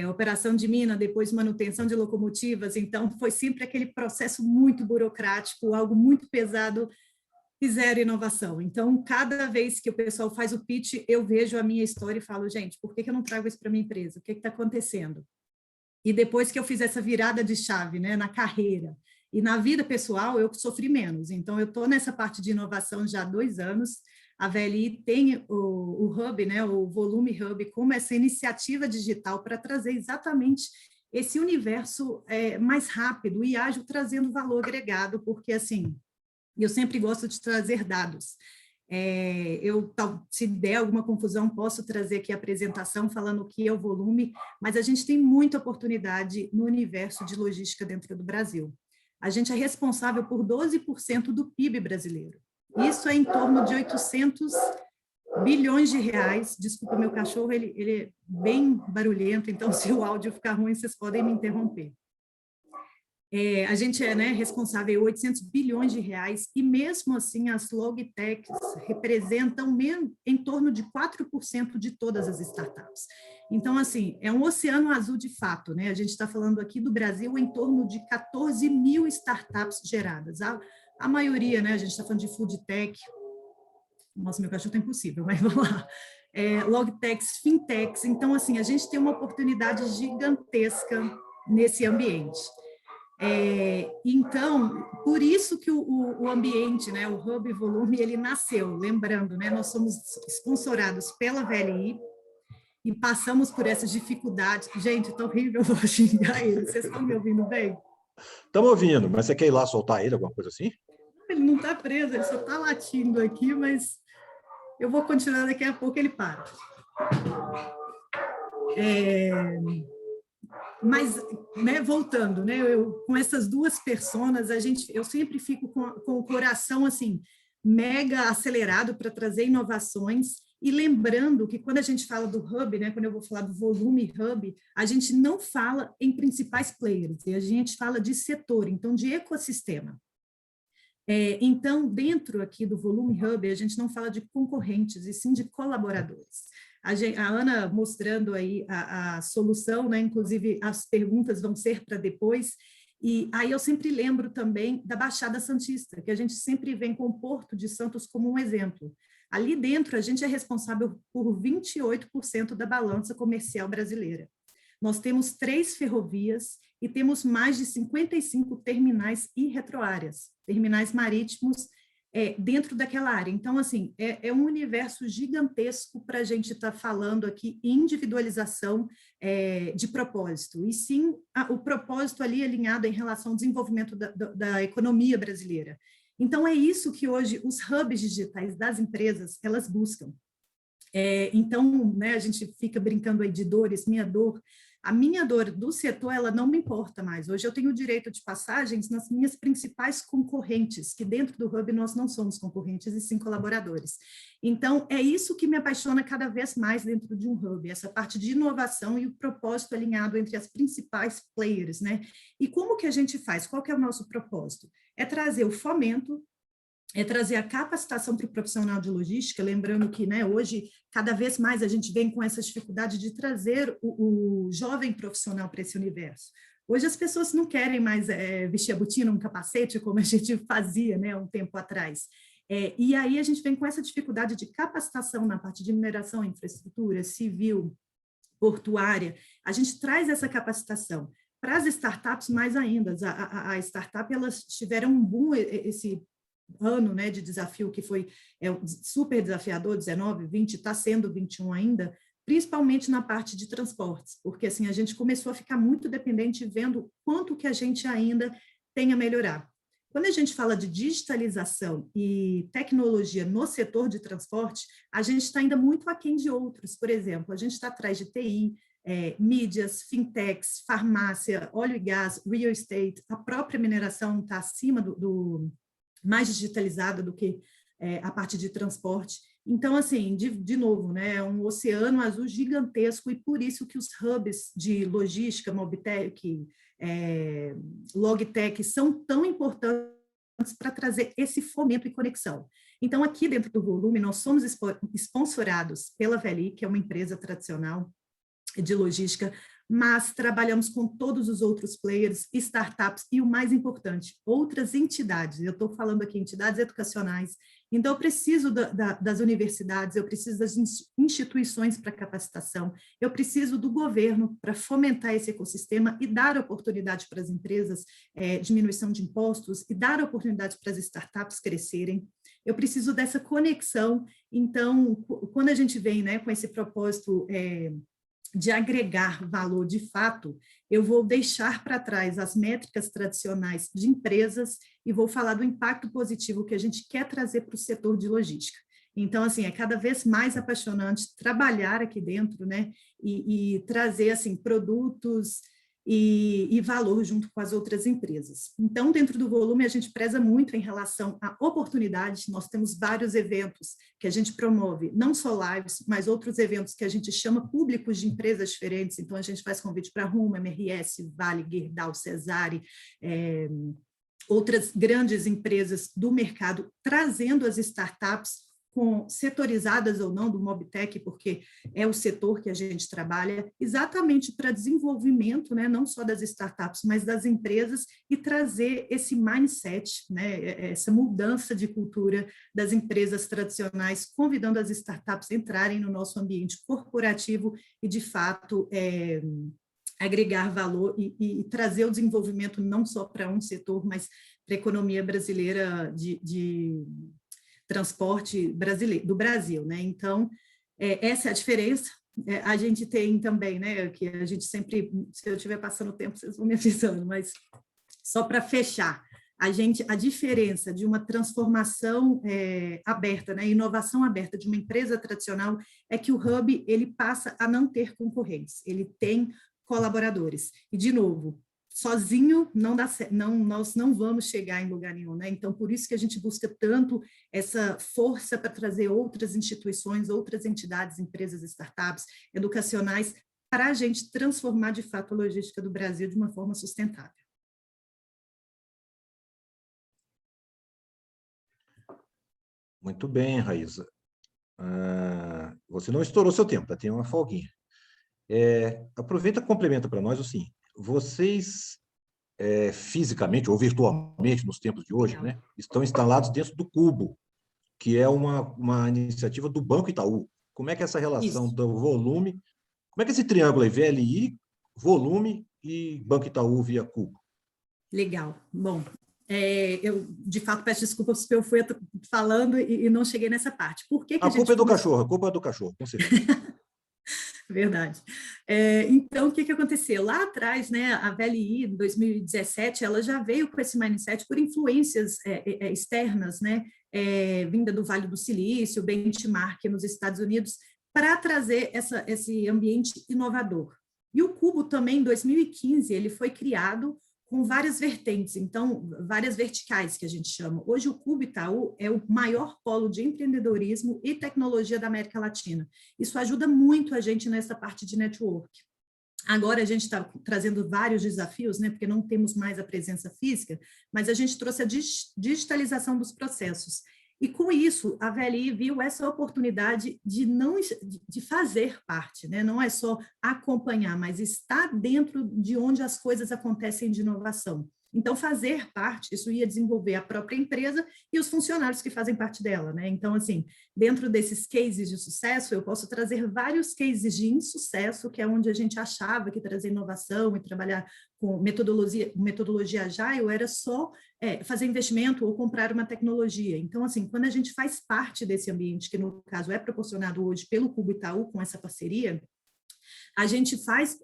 Speaker 6: operação de mina, depois manutenção de locomotivas, então foi sempre aquele processo muito burocrático, algo muito pesado, e zero inovação. Então, cada vez que o pessoal faz o pitch, eu vejo a minha história e falo, gente, por que eu não trago isso para a minha empresa? O que está acontecendo? E depois que eu fiz essa virada de chave, né, na carreira, e na vida pessoal, eu sofri menos. Então, eu estou nessa parte de inovação já há 2 anos. a VLI tem o Hub, né, o Volume Hub, como essa iniciativa digital para trazer exatamente esse universo mais rápido e ágil, trazendo valor agregado, porque, assim, eu sempre gosto de trazer dados. Se der alguma confusão, posso trazer aqui a apresentação falando o que é o volume, mas a gente tem muita oportunidade no universo de logística dentro do Brasil. A gente é responsável por 12% do PIB brasileiro. Isso é em torno de 800 bilhões de reais. Desculpa, meu cachorro, ele é bem barulhento, então se o áudio ficar ruim, vocês podem me interromper. A gente é, né, responsável por 800 bilhões de reais e mesmo assim as logtechs representam em torno de 4% de todas as startups. Então, assim, é um oceano azul de fato, né? A gente está falando aqui do Brasil em torno de 14 mil startups geradas. A maioria, né, a gente está falando de food tech. Nossa, meu cachorro tá impossível, mas vamos lá. Logtechs, fintechs. Então, assim, a gente tem uma oportunidade gigantesca nesse ambiente. Então, por isso que o ambiente, né, o Hub Volume, ele nasceu, lembrando, né, nós somos sponsораdos pela VLI e passamos por essas dificuldades. Gente, está horrível, eu vou xingar ele, vocês estão me ouvindo bem?
Speaker 3: Estamos ouvindo, mas você quer ir lá soltar ele, alguma coisa assim?
Speaker 6: Ele não está preso, ele só está latindo aqui, mas eu vou continuar, daqui a pouco ele para. Mas, né, voltando, né, com essas duas personas, eu sempre fico com o coração assim, mega acelerado para trazer inovações, e lembrando que quando a gente fala do Hub, né, quando eu vou falar do Volume Hub, a gente não fala em principais players, a gente fala de setor, então de ecossistema. Então, dentro aqui do Volume Hub, a gente não fala de concorrentes, e sim de colaboradores. A Ana mostrando aí a solução, né? Inclusive as perguntas vão ser para depois, e aí eu sempre lembro também da Baixada Santista, que a gente sempre vem com o Porto de Santos como um exemplo. Ali dentro, a gente é responsável por 28% da balança comercial brasileira. Nós temos 3 ferrovias e temos mais de 55 terminais e retroáreas, terminais marítimos dentro daquela área. Então, assim, é um universo gigantesco para a gente estar falando aqui individualização de propósito, e sim o propósito ali alinhado em relação ao desenvolvimento da economia brasileira. Então, é isso que hoje os hubs digitais das empresas, elas buscam. Então, né, a gente fica brincando aí de dores, a minha dor do setor, ela não me importa mais. Hoje eu tenho o direito de passagens nas minhas principais concorrentes, que dentro do Hub nós não somos concorrentes e sim colaboradores. Então, é isso que me apaixona cada vez mais dentro de um Hub, essa parte de inovação e o propósito alinhado entre as principais players, né? E como que a gente faz? Qual que é o nosso propósito? É trazer o fomento, é trazer a capacitação para o profissional de logística, lembrando que, né, hoje, cada vez mais a gente vem com essa dificuldade de trazer o jovem profissional para esse universo. Hoje as pessoas não querem mais vestir a botina, um capacete, como a gente fazia, né, um tempo atrás. E aí a gente vem com essa dificuldade de capacitação na parte de mineração, infraestrutura, civil, portuária. A gente traz essa capacitação. Para as startups, mais ainda. A startup, elas tiveram um boom esse ano, né, de desafio que foi super desafiador, 19, 20, está sendo 21 ainda, principalmente na parte de transportes, porque assim, a gente começou a ficar muito dependente vendo quanto que a gente ainda tem a melhorar. Quando a gente fala de digitalização e tecnologia no setor de transporte, a gente está ainda muito aquém de outros. Por exemplo, a gente está atrás de TI, mídias, fintechs, farmácia, óleo e gás, real estate, a própria mineração está acima mais digitalizada do que a parte de transporte. Então, assim, de novo, né, é um oceano azul gigantesco, e por isso que os hubs de logística, mobtech, logtech, são tão importantes para trazer esse fomento e conexão. Então, aqui dentro do Volume, nós somos sponsorados pela VLI, que é uma empresa tradicional de logística, mas trabalhamos com todos os outros players, startups e, o mais importante, outras entidades. Eu estou falando aqui entidades educacionais, então eu preciso das universidades, eu preciso das instituições para capacitação, eu preciso do governo para fomentar esse ecossistema e dar oportunidade para as empresas, diminuição de impostos, e dar oportunidade para as startups crescerem. eu preciso dessa conexão. Então, quando a gente vem, né, com esse propósito de agregar valor de fato, eu vou deixar para trás as métricas tradicionais de empresas e vou falar do impacto positivo que a gente quer trazer para o setor de logística. Então, assim, é cada vez mais apaixonante trabalhar aqui dentro, né, e trazer, assim, produtos e valor junto com as outras empresas. Então, dentro do volume, a gente preza muito em relação à oportunidade. Nós temos vários eventos que a gente promove, não só lives, mas outros eventos que a gente chama públicos de empresas diferentes. Então, a gente faz convite para Rumo, MRS, Vale, Gerdau, Cesare, outras grandes empresas do mercado, trazendo as startups setorizadas ou não do Mobtech, porque é o setor que a gente trabalha, exatamente para desenvolvimento, né, não só das startups, mas das empresas, e trazer esse mindset, né, essa mudança de cultura das empresas tradicionais, convidando as startups a entrarem no nosso ambiente corporativo e, de fato, agregar valor e trazer o desenvolvimento não só para um setor, mas para a economia brasileira de transporte brasileiro, do Brasil, né? Então, essa é a diferença. A gente tem também, né, que a gente sempre, se eu estiver passando o tempo, vocês vão me avisando, mas só para fechar, a diferença de uma transformação aberta, né, inovação aberta de uma empresa tradicional é que o Hub, ele passa a não ter concorrentes, ele tem colaboradores. E, de novo, sozinho não dá certo, nós não vamos chegar em lugar nenhum, né? Então, por isso que a gente busca tanto essa força para trazer outras instituições, outras entidades, empresas, startups, educacionais, para a gente transformar, de fato, a logística do Brasil de uma forma sustentável.
Speaker 3: Muito bem, Raíssa. Você não estourou seu tempo, tá? Tem uma folguinha. Aproveita e complementa para nós assim. Vocês, fisicamente ou virtualmente, nos tempos de hoje, né, estão instalados dentro do Cubo, que é uma iniciativa do Banco Itaú. Como é que é essa relação do volume? Como é que é esse triângulo aí, VLI, volume e Banco Itaú via Cubo?
Speaker 6: Legal. Bom, eu, de fato, peço desculpas porque eu fui falando e não cheguei nessa parte. Por que a
Speaker 3: culpa é do cachorro, a culpa é do cachorro, com certeza.
Speaker 6: Verdade. Então, o que aconteceu? Lá atrás, né, a VLI, em 2017, ela já veio com esse mindset por influências externas, né, vinda do Vale do Silício, benchmark nos Estados Unidos, para trazer esse ambiente inovador. E o Cubo também, em 2015, ele foi criado com várias vertentes, então, várias verticais que a gente chama. Hoje, o Cubo Itaú é o maior polo de empreendedorismo e tecnologia da América Latina. Isso ajuda muito a gente nessa parte de network. Agora, a gente está trazendo vários desafios, né, porque não temos mais a presença física, mas a gente trouxe a digitalização dos processos. E, com isso, a VLI viu essa oportunidade de fazer parte, né? Não é só acompanhar, mas estar dentro de onde as coisas acontecem de inovação. Então, fazer parte, isso ia desenvolver a própria empresa e os funcionários que fazem parte dela, né? Então, assim, dentro desses cases de sucesso, eu posso trazer vários cases de insucesso, que é onde a gente achava que trazer inovação e trabalhar com metodologia Agile era só fazer investimento ou comprar uma tecnologia. Então, assim, quando a gente faz parte desse ambiente, que no caso é proporcionado hoje pelo Cubo Itaú com essa parceria, a gente faz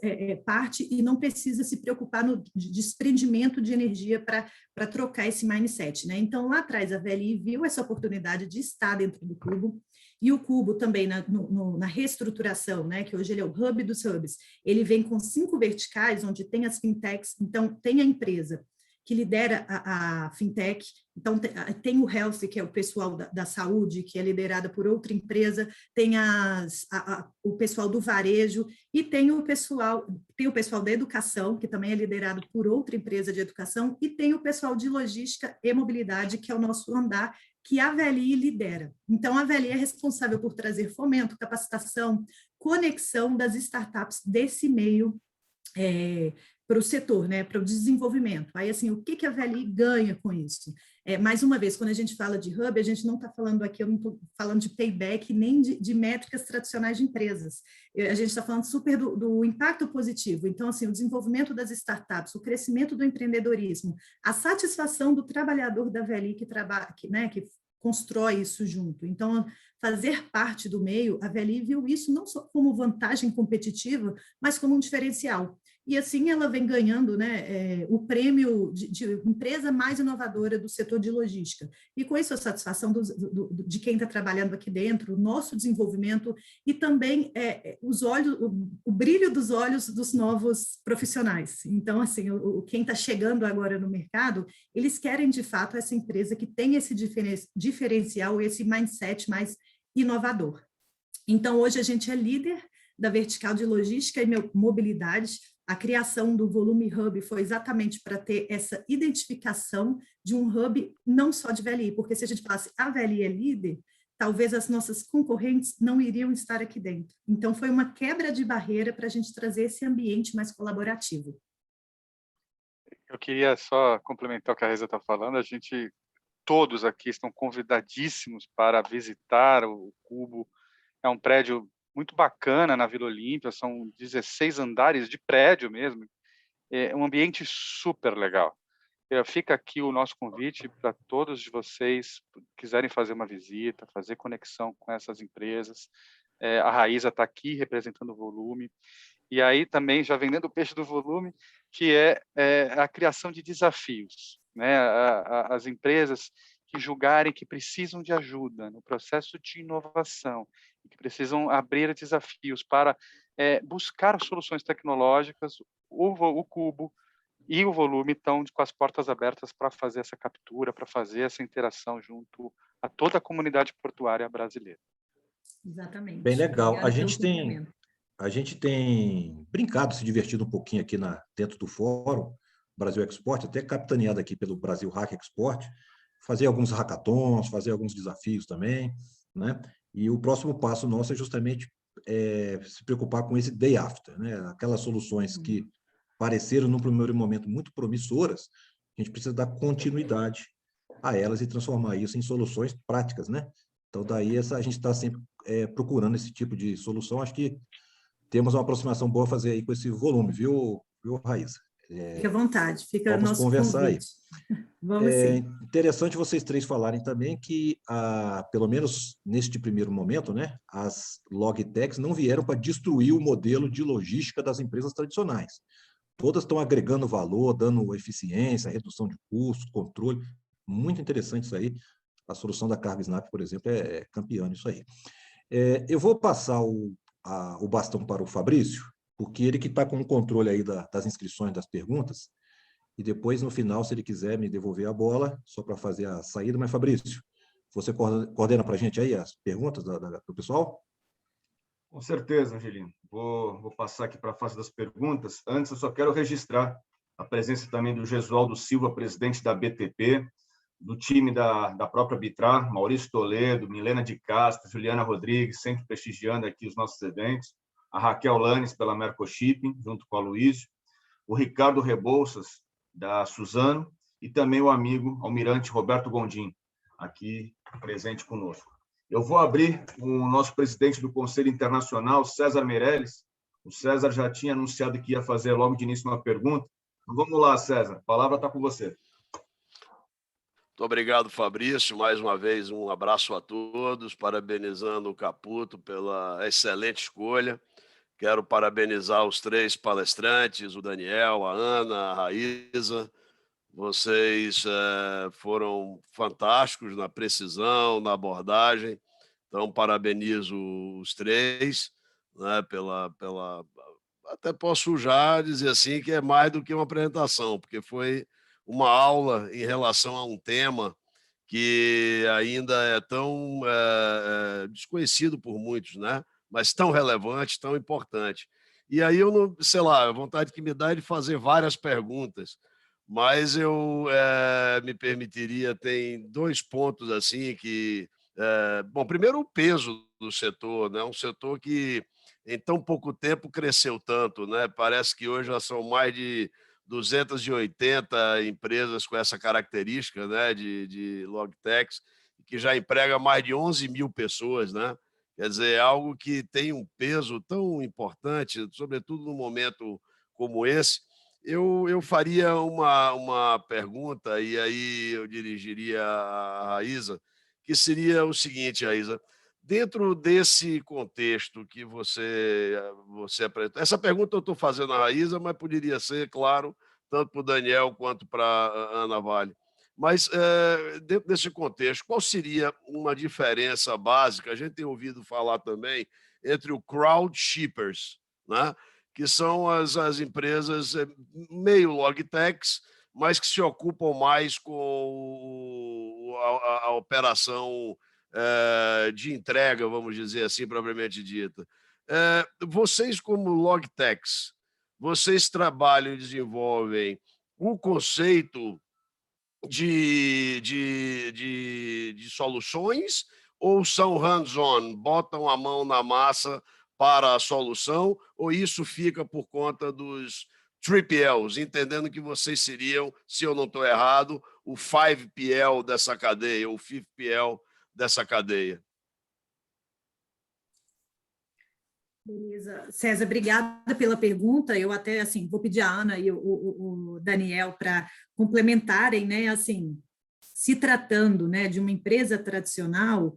Speaker 6: parte e não precisa se preocupar no desprendimento de energia para trocar esse mindset, né? Então, lá atrás, a VLI viu essa oportunidade de estar dentro do Cubo, e o Cubo também na reestruturação, né, que hoje ele é o hub dos hubs, ele vem com 5 verticais, onde tem as fintechs, então tem a empresa que lidera a fintech, então tem o health, que é o pessoal da saúde, que é liderada por outra empresa, tem o pessoal do varejo, e tem o pessoal da educação, que também é liderado por outra empresa de educação, e tem o pessoal de logística e mobilidade, que é o nosso andar, que a VLI lidera. Então, a VLI é responsável por trazer fomento, capacitação, conexão das startups desse meio para o setor, né, para o desenvolvimento. Aí, assim, o que a VLI ganha com isso? Mais uma vez, quando a gente fala de hub, a gente não está falando aqui, eu não estou falando de payback, nem de métricas tradicionais de empresas. A gente está falando super do impacto positivo. Então, assim, o desenvolvimento das startups, o crescimento do empreendedorismo, a satisfação do trabalhador da VLI que constrói isso junto. Então, fazer parte do meio, a VLI viu isso não só como vantagem competitiva, mas como um diferencial. E assim ela vem ganhando, né, o prêmio de empresa mais inovadora do setor de logística. E com isso a satisfação de quem está trabalhando aqui dentro, o nosso desenvolvimento e também o brilho dos olhos dos novos profissionais. Então, assim, quem está chegando agora no mercado, eles querem de fato essa empresa que tem esse diferencial, esse mindset mais inovador. Então, hoje a gente é líder da vertical de logística e mobilidade. A criação do Volume Hub foi exatamente para ter essa identificação de um hub não só de VLI, porque se a gente falasse a VLI é líder, talvez as nossas concorrentes não iriam estar aqui dentro. Então, foi uma quebra de barreira para a gente trazer esse ambiente mais colaborativo.
Speaker 7: Eu queria só complementar o que a Raíssa está falando. Todos aqui estão convidadíssimos para visitar o Cubo. É um prédio muito bacana na Vila Olímpia, são 16 andares de prédio mesmo, é um ambiente super legal. Fica aqui o nosso convite para todos de vocês que quiserem fazer uma visita, fazer conexão com essas empresas. A Raíssa está aqui representando o Volume, e aí também já vendendo o peixe do Volume, que é a criação de desafios, né? As empresas que julgarem que precisam de ajuda no processo de inovação, que precisam abrir desafios para buscar soluções tecnológicas, o Cubo e o Volume estão com as portas abertas para fazer essa captura, para fazer essa interação junto a toda a comunidade portuária brasileira.
Speaker 6: Exatamente.
Speaker 3: Bem legal.
Speaker 6: Obrigada pelo complemento.
Speaker 3: A gente tem brincado, se divertido um pouquinho aqui dentro do fórum Brasil Export, até capitaneado aqui pelo Brasil Hack Export, fazer alguns hackathons, fazer alguns desafios também, né? E o próximo passo nosso é justamente se preocupar com esse day after, né? Aquelas soluções que pareceram, no primeiro momento, muito promissoras, a gente precisa dar continuidade a elas e transformar isso em soluções práticas, né? Então, daí a gente está sempre procurando esse tipo de solução. Acho que temos uma aproximação boa a fazer aí com esse volume, viu Raíssa?
Speaker 6: Fique à vontade, fica
Speaker 3: vamos
Speaker 6: nosso
Speaker 3: conversar
Speaker 6: convite.
Speaker 3: Aí.
Speaker 6: Vamos sim.
Speaker 3: Interessante vocês três falarem também que, pelo menos neste primeiro momento, né, as logtechs não vieram para destruir o modelo de logística das empresas tradicionais. Todas estão agregando valor, dando eficiência, redução de custos, controle. Muito interessante isso aí. A solução da Carga Snap, por exemplo, é campeã nisso aí. Eu vou passar o bastão para o Fabrício, porque ele que está com o controle aí das inscrições das perguntas, e depois, no final, se ele quiser me devolver a bola, só para fazer a saída. Mas, Fabrício, você coordena para a gente aí as perguntas do pessoal?
Speaker 2: Com certeza, Angelino. Vou passar aqui para a fase das perguntas. Antes, eu só quero registrar a presença também do Gesualdo Silva, presidente da BTP, do time da própria Bitrar, Maurício Toledo, Milena de Castro, Juliana Rodrigues, sempre prestigiando aqui os nossos eventos, a Raquel Lanes, pela Mercoshipping, junto com a Luísio, o Ricardo Rebouças, da Suzano, e também o amigo almirante Roberto Gondim, aqui presente conosco. Eu vou abrir com o nosso presidente do Conselho Internacional, César Meirelles. O César já tinha anunciado que ia fazer logo de início uma pergunta. Então, vamos lá, César, a palavra está com você.
Speaker 8: Muito obrigado, Fabrício. Mais uma vez, um abraço a todos, parabenizando o Caputo pela excelente escolha. Quero parabenizar os três palestrantes, o Daniel, a Ana, a Raíssa. Vocês foram fantásticos na precisão, na abordagem. Então, parabenizo os três, né, até posso já dizer assim que é mais do que uma apresentação, porque foi uma aula em relação a um tema que ainda é tão desconhecido por muitos, né? Mas tão relevante, tão importante. E aí eu não, sei lá, a vontade que me dá é de fazer várias perguntas, mas eu me permitiria, tem 2 pontos assim que... bom, primeiro o peso do setor, né? Um setor que em tão pouco tempo cresceu tanto, né? Parece que hoje já são mais de 280 empresas com essa característica, né, de logtechs, que já emprega mais de 11 mil pessoas, né? Quer dizer, é algo que tem um peso tão importante, sobretudo num momento como esse. Eu faria uma pergunta, e aí eu dirigiria a Raíssa, que seria o seguinte, Aisa. Dentro desse contexto que você apresentou, essa pergunta eu estou fazendo à Raíza, mas poderia ser, claro, tanto para o Daniel quanto para a Ana Vale. Mas, dentro desse contexto, qual seria uma diferença básica? A gente tem ouvido falar também entre o crowd shippers, né? Que são as empresas meio logtechs, mas que se ocupam mais com a operação de entrega, vamos dizer assim, propriamente dita. Vocês, como logtechs, vocês trabalham e desenvolvem o conceito de soluções ou são hands-on, botam a mão na massa para a solução, ou isso fica por conta dos 3PLs, entendendo que vocês seriam, se eu não estou errado, o 5PL dessa cadeia, o 5PL dessa cadeia?
Speaker 6: Beleza. César, obrigada pela pergunta. Eu até, assim, vou pedir a Ana e o Daniel para complementarem, né, assim, se tratando, né, de uma empresa tradicional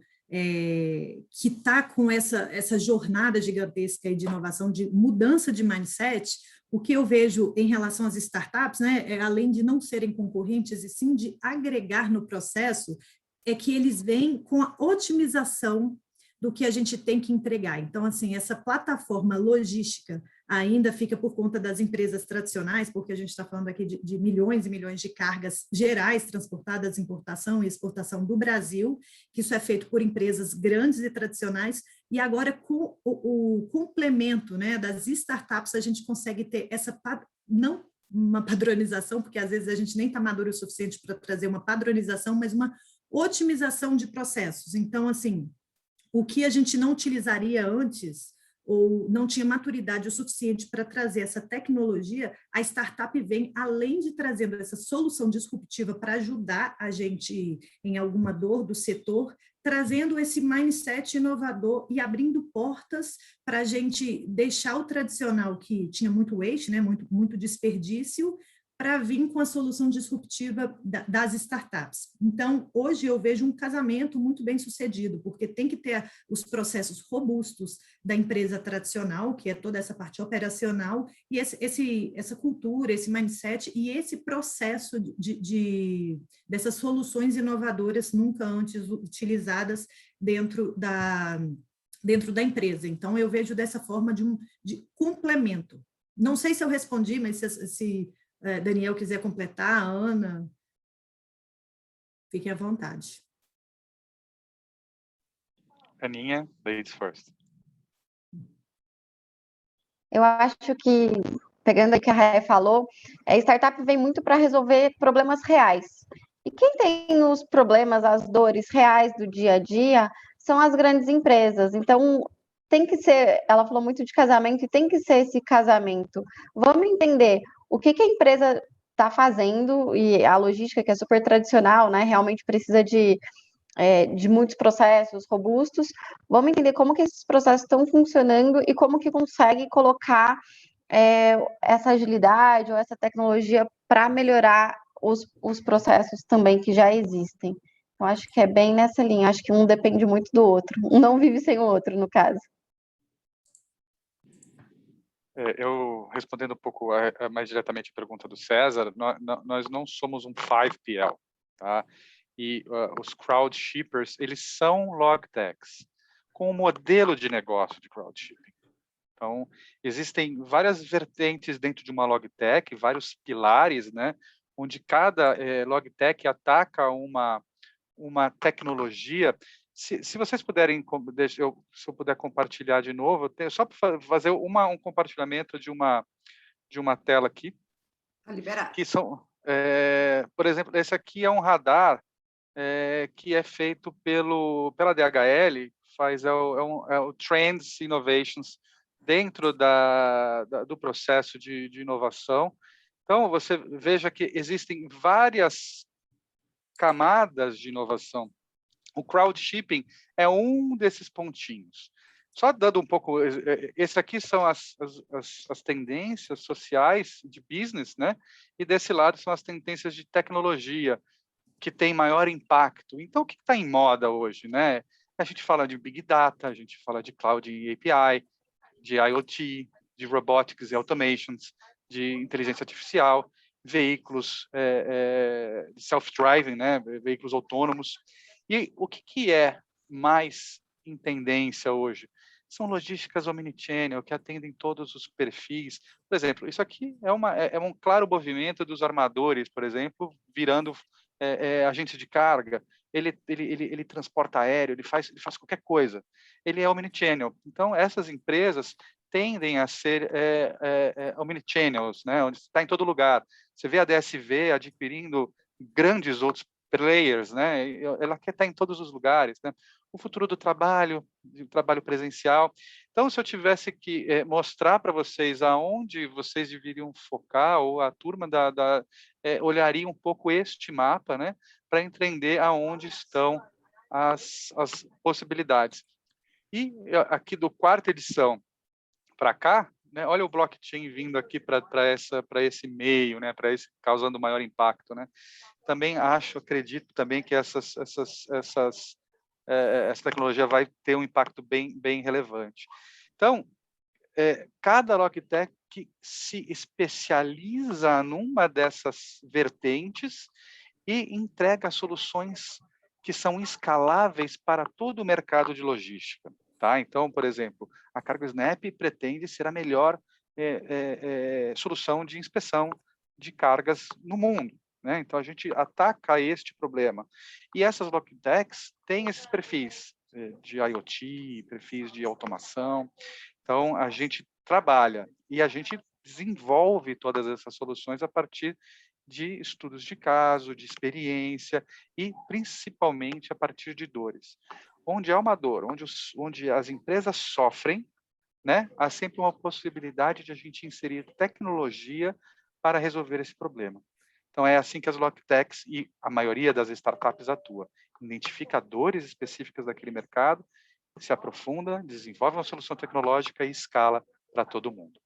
Speaker 6: que está com essa jornada gigantesca de inovação, de mudança de mindset, o que eu vejo em relação às startups, né, além de não serem concorrentes, e sim de agregar no processo, é que eles vêm com a otimização do que a gente tem que entregar. Então, assim, essa plataforma logística ainda fica por conta das empresas tradicionais, porque a gente está falando aqui de milhões e milhões de cargas gerais transportadas, importação e exportação do Brasil, que isso é feito por empresas grandes e tradicionais, e agora com o complemento, né, das startups, a gente consegue ter essa, não uma padronização, porque às vezes a gente nem está maduro o suficiente para trazer uma padronização, mas uma otimização de processos. Então, assim, o que a gente não utilizaria antes, ou não tinha maturidade o suficiente para trazer essa tecnologia, a startup vem, além de trazendo essa solução disruptiva para ajudar a gente em alguma dor do setor, trazendo esse mindset inovador e abrindo portas para a gente deixar o tradicional, que tinha muito waste, né, muito desperdício, para vir com a solução disruptiva das startups. Então, hoje eu vejo um casamento muito bem sucedido, porque tem que ter os processos robustos da empresa tradicional, que é toda essa parte operacional, e essa cultura, esse mindset e esse processo dessas soluções inovadoras nunca antes utilizadas dentro da empresa. Então, eu vejo dessa forma de complemento. Não sei se eu respondi, mas se Daniel quiser completar, Ana, fiquem à vontade.
Speaker 7: Aninha, ladies first.
Speaker 5: Eu acho que, pegando o que a Raia falou, a startup vem muito para resolver problemas reais. E quem tem os problemas, as dores reais do dia a dia, são as grandes empresas. Então, tem que ser, ela falou muito de casamento, e tem que ser esse casamento. Vamos entender o que a empresa está fazendo, e a logística, que é super tradicional, né, realmente precisa de muitos processos robustos. Vamos entender como que esses processos estão funcionando e como que consegue colocar essa agilidade ou essa tecnologia para melhorar os processos também que já existem. Eu acho que é bem nessa linha, acho que um depende muito do outro, um não vive sem o outro, no caso.
Speaker 7: Eu, respondendo um pouco mais diretamente a pergunta do César, nós não somos um 5PL, tá? E os crowd shippers, eles são logtechs, com um modelo de negócio de crowd shipping. Então, existem várias vertentes dentro de uma logtech, vários pilares, né, onde cada logtech ataca uma tecnologia. Se vocês puderem, se eu puder compartilhar de novo, só para fazer um compartilhamento de uma tela aqui.
Speaker 6: Liberar.
Speaker 7: Que são, por exemplo, esse aqui é um radar que é feito pela DHL, é o Trends Innovations, dentro do processo de inovação. Então, você veja que existem várias camadas de inovação. O crowd shipping é um desses pontinhos. Só dando um pouco, esse aqui são as tendências sociais de business, né? E desse lado são as tendências de tecnologia, que tem maior impacto. Então, o que está em moda hoje, né? A gente fala de Big Data, a gente fala de Cloud API, de IoT, de Robotics e Automations, de inteligência artificial, veículos self-driving, né? Veículos autônomos. E o que é mais em tendência hoje? São logísticas omnichannel, que atendem todos os perfis. Por exemplo, isso aqui é um claro movimento dos armadores, por exemplo, virando agentes de carga. Ele transporta aéreo, ele faz qualquer coisa. Ele é omnichannel. Então, essas empresas tendem a ser omnichannels, né? Onde está em todo lugar. Você vê a DSV adquirindo grandes outros players, né? Ela quer estar em todos os lugares, né? O futuro do trabalho presencial. Então, se eu tivesse que mostrar para vocês aonde vocês deveriam focar, ou a turma olharia um pouco este mapa, né, para entender aonde estão as possibilidades. E aqui do quarta edição para cá, né, olha o blockchain vindo aqui para esse meio, né, para esse causando maior impacto, né? Também acredito também que essa tecnologia vai ter um impacto bem relevante. Então, cada Logitech se especializa numa dessas vertentes e entrega soluções que são escaláveis para todo o mercado de logística. Tá? Então, por exemplo, a CargoSnap pretende ser a melhor solução de inspeção de cargas no mundo. Né? Então, a gente ataca este problema. E essas Logitechs têm esses perfis de IoT, perfis de automação. Então, a gente trabalha e a gente desenvolve todas essas soluções a partir de estudos de caso, de experiência e, principalmente, a partir de dores. Onde há uma dor, onde as empresas sofrem, né, há sempre uma possibilidade de a gente inserir tecnologia para resolver esse problema. Então, é assim que as Logitechs e a maioria das startups atua. Identifica dores específicas daquele mercado, se aprofunda, desenvolve uma solução tecnológica e escala para todo mundo.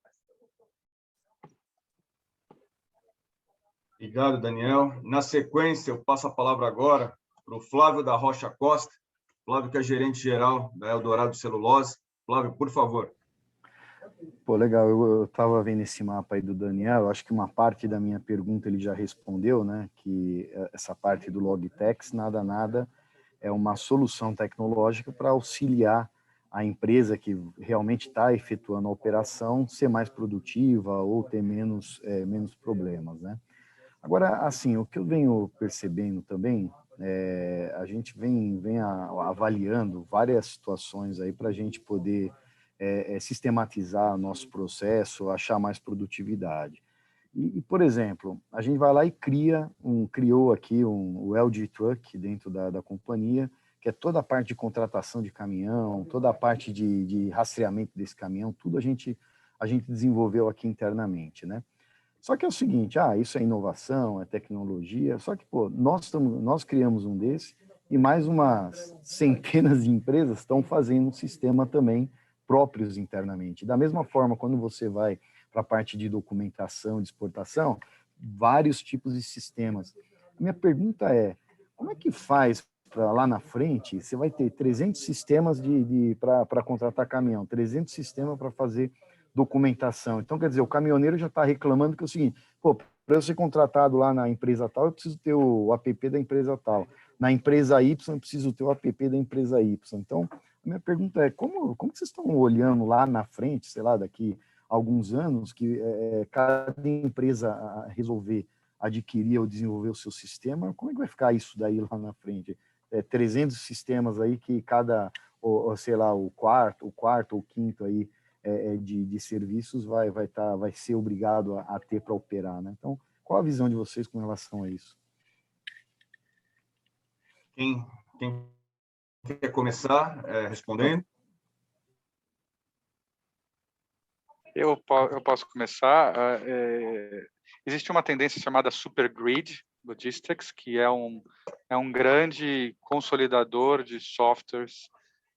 Speaker 2: Obrigado, Daniel. Na sequência, eu passo a palavra agora para o Flávio da Rocha Costa. Flávio, que é gerente-geral da Eldorado Celulose. Flávio, por favor.
Speaker 4: Pô, legal, eu estava vendo esse mapa aí do Daniel, acho que uma parte da minha pergunta ele já respondeu, né, que essa parte do Logitech, nada, é uma solução tecnológica para auxiliar a empresa que realmente está efetuando a operação ser mais produtiva ou ter menos problemas, né. Agora, assim, o que eu venho percebendo também, a gente vem avaliando várias situações aí para a gente poder sistematizar nosso processo, achar mais produtividade. E, por exemplo, a gente vai lá e criou aqui o LG Truck dentro da companhia, que é toda a parte de contratação de caminhão, toda a parte de rastreamento desse caminhão, tudo a gente desenvolveu aqui internamente, né? Só que é o seguinte, isso é inovação, é tecnologia, só que, pô, nós criamos um desse e mais umas centenas de empresas estão fazendo um sistema também próprios internamente. Da mesma forma, quando você vai para a parte de documentação, de exportação, vários tipos de sistemas. A minha pergunta é, como é que faz para lá na frente, você vai ter 300 sistemas para contratar caminhão, 300 sistemas para fazer documentação. Então, quer dizer, o caminhoneiro já está reclamando que é o seguinte, pô, para eu ser contratado lá na empresa tal, eu preciso ter o app da empresa tal. Na empresa Y, eu preciso ter o app da empresa Y. Então, a minha pergunta é, como vocês estão olhando lá na frente, sei lá, daqui a alguns anos, que cada empresa resolver adquirir ou desenvolver o seu sistema, como é que vai ficar isso daí lá na frente? 300 sistemas aí que cada, sei lá, o quarto ou quinto aí de serviços vai ser obrigado a ter para operar, né? Então, qual a visão de vocês com relação a isso?
Speaker 2: Quem quer começar respondendo?
Speaker 7: Eu posso começar. Existe uma tendência chamada Super Grid Logistics, que é um grande consolidador de softwares,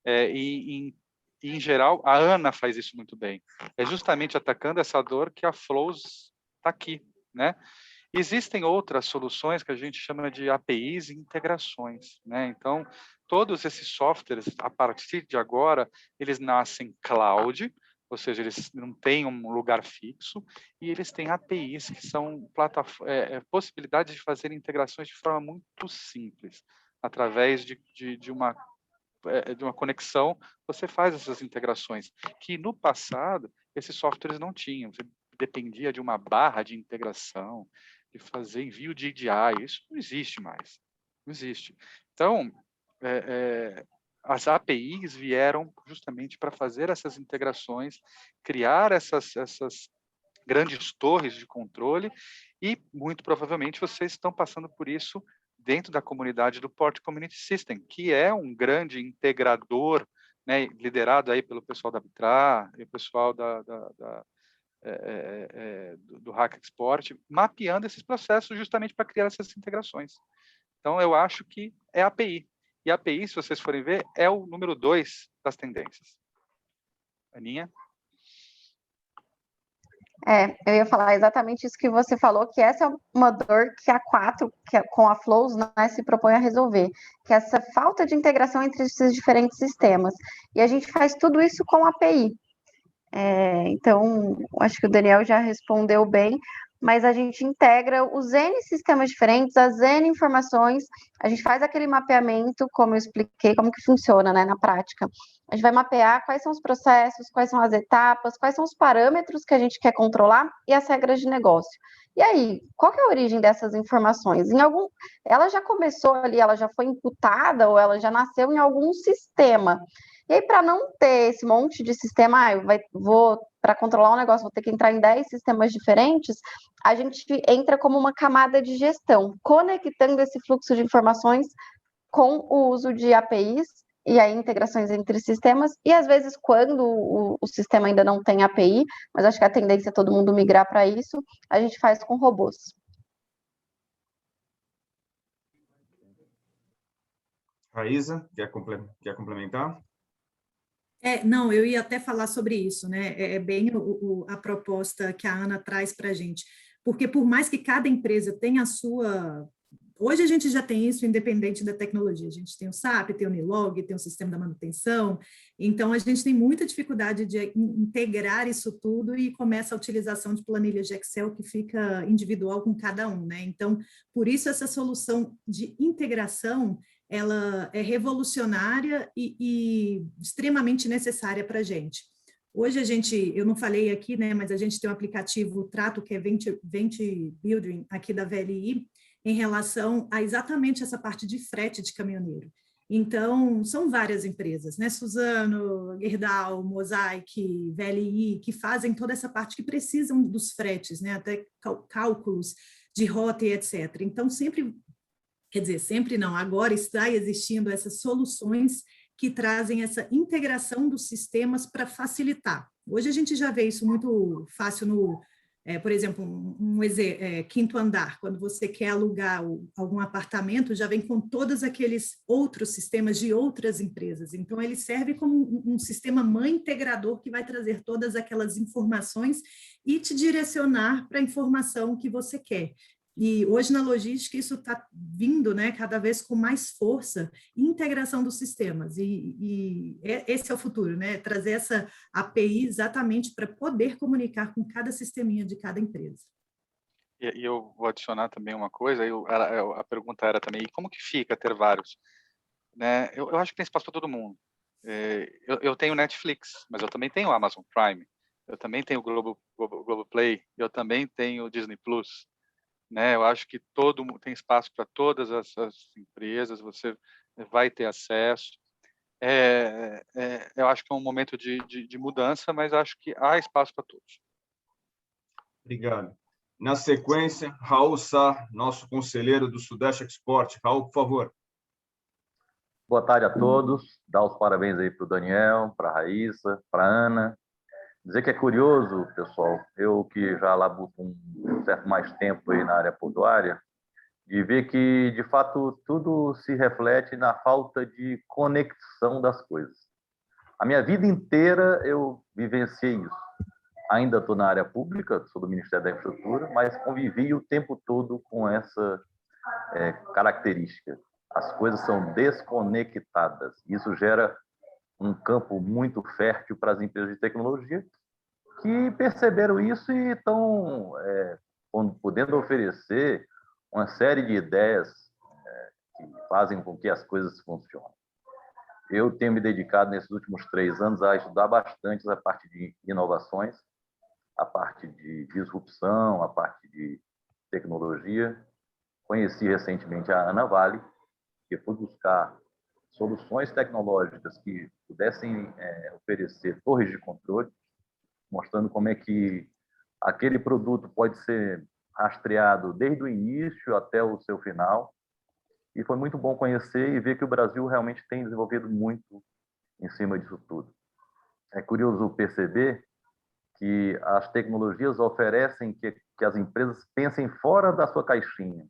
Speaker 7: e em geral, a ANA faz isso muito bem. É justamente atacando essa dor que a Flows está aqui, né? Existem outras soluções que a gente chama de APIs e integrações, né? Então, todos esses softwares, a partir de agora, eles nascem cloud, ou seja, eles não têm um lugar fixo, e eles têm APIs, que são possibilidades de fazer integrações de forma muito simples, através de uma conexão, você faz essas integrações, que no passado, esses softwares não tinham, você dependia de uma barra de integração, de fazer envio de EDI, isso não existe mais, não existe. Então, as APIs vieram justamente para fazer essas integrações, criar essas grandes torres de controle, e muito provavelmente vocês estão passando por isso dentro da comunidade do Port Community System, que é um grande integrador, né, liderado aí pelo pessoal da Bitra e o pessoal do Hack Export, mapeando esses processos justamente para criar essas integrações. Então, eu acho que é a API. E a API, se vocês forem ver, é o número 2 das tendências. Aninha?
Speaker 5: Eu ia falar exatamente isso que você falou, que essa é uma dor que a 4, com a Flows, né, se propõe a resolver, que é essa falta de integração entre esses diferentes sistemas. E a gente faz tudo isso com a API. Então, acho que o Daniel já respondeu bem, mas a gente integra os N sistemas diferentes, as N informações, a gente faz aquele mapeamento, como eu expliquei, como que funciona, né, na prática. A gente vai mapear quais são os processos, quais são as etapas, quais são os parâmetros que a gente quer controlar e as regras de negócio. E aí, qual que é a origem dessas informações? Ela já começou ali, ela já foi imputada ou ela já nasceu em algum sistema. E aí, para não ter esse monte de sistema, para controlar um negócio, vou ter que entrar em 10 sistemas diferentes, a gente entra como uma camada de gestão, conectando esse fluxo de informações com o uso de APIs e aí integrações entre sistemas, e às vezes quando o sistema ainda não tem API, mas acho que a tendência é todo mundo migrar para isso, a gente faz com robôs.
Speaker 2: Raíssa, quer complementar?
Speaker 6: Não, eu ia até falar sobre isso, né? É bem a proposta que a Ana traz para a gente, porque por mais que cada empresa tenha a sua... Hoje a gente já tem isso independente da tecnologia, a gente tem o SAP, tem o Nilog, tem o sistema da manutenção, então a gente tem muita dificuldade de integrar isso tudo e começa a utilização de planilhas de Excel que fica individual com cada um, né? Então, por isso essa solução de integração, ela é revolucionária e extremamente necessária para a gente. Hoje eu não falei aqui, né, mas a gente tem um aplicativo Trato, que é Vente Building, aqui da VLI, em relação a exatamente essa parte de frete de caminhoneiro. Então, são várias empresas, né, Suzano, Gerdau, Mosaic, VLI, que fazem toda essa parte que precisam dos fretes, né, até cálculos de rota e etc. Então, sempre não, agora está existindo essas soluções que trazem essa integração dos sistemas para facilitar. Hoje a gente já vê isso muito fácil por exemplo, quinto andar, quando você quer alugar algum apartamento, já vem com todos aqueles outros sistemas de outras empresas. Então, ele serve como um sistema mãe integrador que vai trazer todas aquelas informações e te direcionar para a informação que você quer. E hoje na logística isso está vindo, né, cada vez com mais força, integração dos sistemas, esse é o futuro, né, trazer essa API exatamente para poder comunicar com cada sisteminha de cada empresa.
Speaker 7: E eu vou adicionar também uma coisa, a pergunta era também, e como que fica ter vários? Né? Eu acho que tem espaço para todo mundo. Eu tenho Netflix, mas eu também tenho Amazon Prime, eu também tenho Globoplay, eu também tenho Disney Plus. Né? Eu acho que tem espaço para todas as empresas, você vai ter acesso. Eu acho que é um momento de mudança, mas acho que há espaço para todos.
Speaker 2: Obrigado. Na sequência, Raul Sá, nosso conselheiro do Sudeste Export. Raul, por favor.
Speaker 9: Boa tarde a todos. Dar os parabéns aí para o Daniel, para a Raíssa, para a Ana. Dizer que é curioso, pessoal, eu que já labuto um certo mais tempo aí na área portuária, de ver que, de fato, tudo se reflete na falta de conexão das coisas. A minha vida inteira eu vivenciei isso. Ainda estou na área pública, sou do Ministério da Infraestrutura, mas convivi o tempo todo com essa característica. As coisas são desconectadas. Isso gera um campo muito fértil para as empresas de tecnologia que perceberam isso e estão podendo oferecer uma série de ideias que fazem com que as coisas funcionem. Eu tenho me dedicado nesses últimos 3 anos a estudar bastante a parte de inovações, a parte de disrupção, a parte de tecnologia. Conheci recentemente a Ana Vale, que foi buscar soluções tecnológicas que pudessem oferecer torres de controle, mostrando como é que aquele produto pode ser rastreado desde o início até o seu final. E foi muito bom conhecer e ver que o Brasil realmente tem desenvolvido muito em cima disso tudo. É curioso perceber que as tecnologias oferecem que as empresas pensem fora da sua caixinha,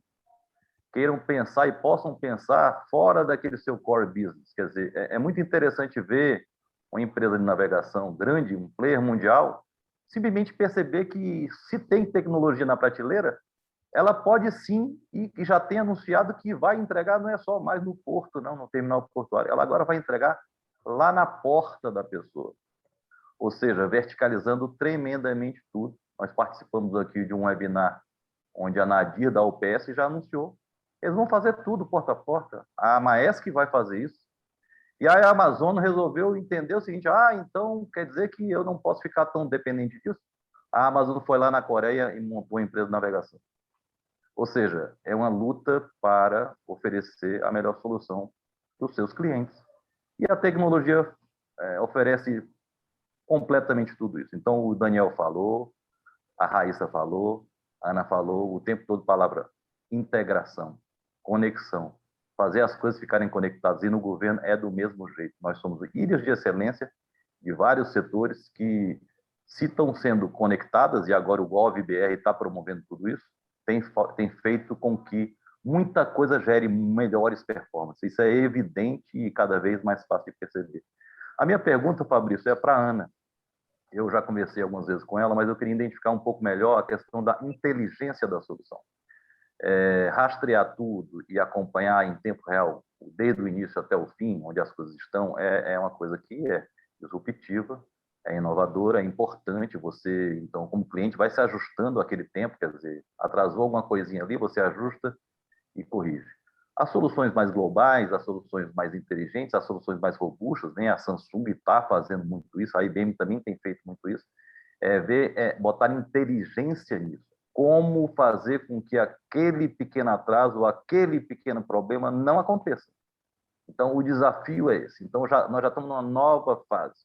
Speaker 9: queiram pensar e possam pensar fora daquele seu core business. Quer dizer, é muito interessante ver uma empresa de navegação grande, um player mundial, simplesmente perceber que se tem tecnologia na prateleira, ela pode sim, e já tem anunciado que vai entregar, não é só mais no porto, não, no terminal portuário, ela agora vai entregar lá na porta da pessoa. Ou seja, verticalizando tremendamente tudo. Nós participamos aqui de um webinar onde a Nadir da UPS já anunciou. Eles vão fazer tudo porta a porta. A Maersk vai fazer isso. E a Amazon resolveu entender o seguinte, então quer dizer que eu não posso ficar tão dependente disso? A Amazon foi lá na Coreia e montou uma empresa de navegação. Ou seja, é uma luta para oferecer a melhor solução para os seus clientes. E a tecnologia oferece completamente tudo isso. Então, o Daniel falou, a Raíssa falou, a Ana falou, o tempo todo palavra integração, conexão, fazer as coisas ficarem conectadas. E no governo é do mesmo jeito. Nós somos ilhas de excelência de vários setores que, se estão sendo conectadas, e agora o GovBR está promovendo tudo isso, tem feito com que muita coisa gere melhores performances. Isso é evidente e cada vez mais fácil de perceber. A minha pergunta, Fabrício, é para a Ana. Eu já conversei algumas vezes com ela, mas eu queria identificar um pouco melhor a questão da inteligência da solução. Rastrear tudo e acompanhar em tempo real, desde o início até o fim, onde as coisas estão, é uma coisa que é disruptiva, é inovadora, é importante. Você, então, como cliente, vai se ajustando àquele tempo, quer dizer, atrasou alguma coisinha ali, você ajusta e corrige. As soluções mais globais, as soluções mais inteligentes, as soluções mais robustas, né? A Samsung está fazendo muito isso, a IBM também tem feito muito isso, botar inteligência nisso. Como fazer com que aquele pequeno atraso, aquele pequeno problema não aconteça. Então, o desafio é esse. Então, nós já estamos numa nova fase.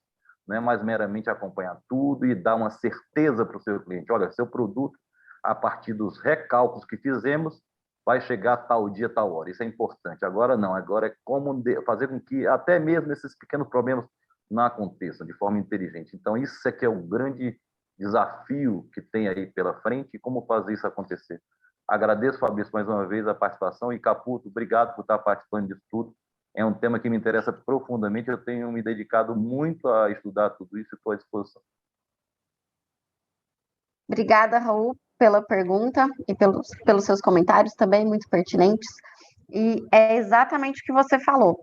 Speaker 9: Não é mais meramente acompanhar tudo e dar uma certeza para o seu cliente. Olha, seu produto, a partir dos recálculos que fizemos, vai chegar tal dia, tal hora. Isso é importante. Agora não, agora é como fazer com que até mesmo esses pequenos problemas não aconteçam de forma inteligente. Então, isso é que é o grande desafio que tem aí pela frente e como fazer isso acontecer. Agradeço, Fabrício, mais uma vez a participação e, Caputo, obrigado por estar participando disso tudo. É um tema que me interessa profundamente, eu tenho me dedicado muito a estudar tudo isso e estou à disposição.
Speaker 5: Obrigada, Raul, pela pergunta e pelos seus comentários também muito pertinentes. E é exatamente o que você falou.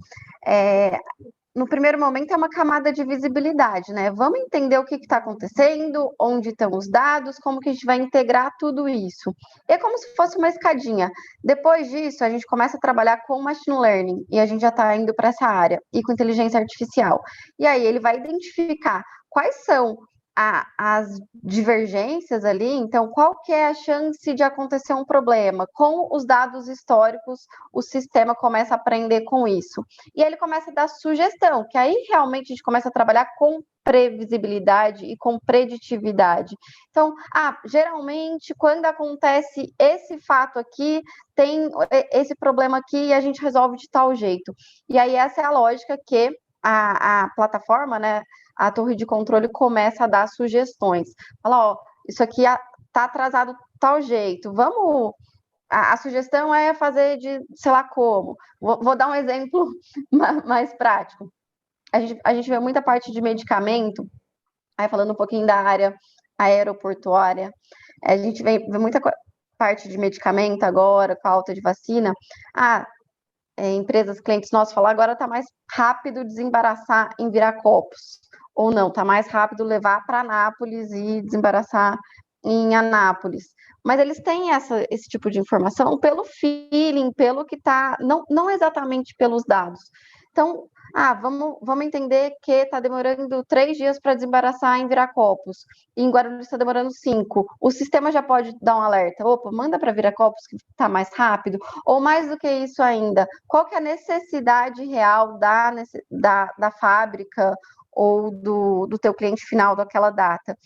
Speaker 5: No primeiro momento é uma camada de visibilidade, né? Vamos entender o que está acontecendo, onde estão os dados, como que a gente vai integrar tudo isso. E é como se fosse uma escadinha. Depois disso, a gente começa a trabalhar com machine learning, e a gente já está indo para essa área, e com inteligência artificial. E aí ele vai identificar quais são as divergências ali, então qual que é a chance de acontecer um problema? Com os dados históricos, o sistema começa a aprender com isso. E aí ele começa a dar sugestão, que aí realmente a gente começa a trabalhar com previsibilidade e com preditividade. Então, geralmente, quando acontece esse fato aqui, tem esse problema aqui e a gente resolve de tal jeito. E aí essa é a lógica que a plataforma, né, a torre de controle começa a dar sugestões. Fala, isso aqui está atrasado tal jeito, vamos... A sugestão é fazer de, sei lá como. Vou dar um exemplo mais prático. A gente vê muita parte de medicamento, aí falando um pouquinho da área aeroportuária. A gente vê muita parte de medicamento agora, com a alta de vacina. Empresas, clientes nossos falam, agora está mais rápido desembaraçar em Viracopos. Ou não, está mais rápido levar para Anápolis e desembaraçar em Anápolis. Mas eles têm esse tipo de informação pelo feeling, pelo que está, não exatamente pelos dados. Então, vamos entender que está demorando 3 dias para desembaraçar em Viracopos, e em Guarulhos está demorando 5. O sistema já pode dar um alerta, opa, manda para Viracopos que está mais rápido, ou mais do que isso ainda, qual que é a necessidade real da fábrica ou do teu cliente final daquela data.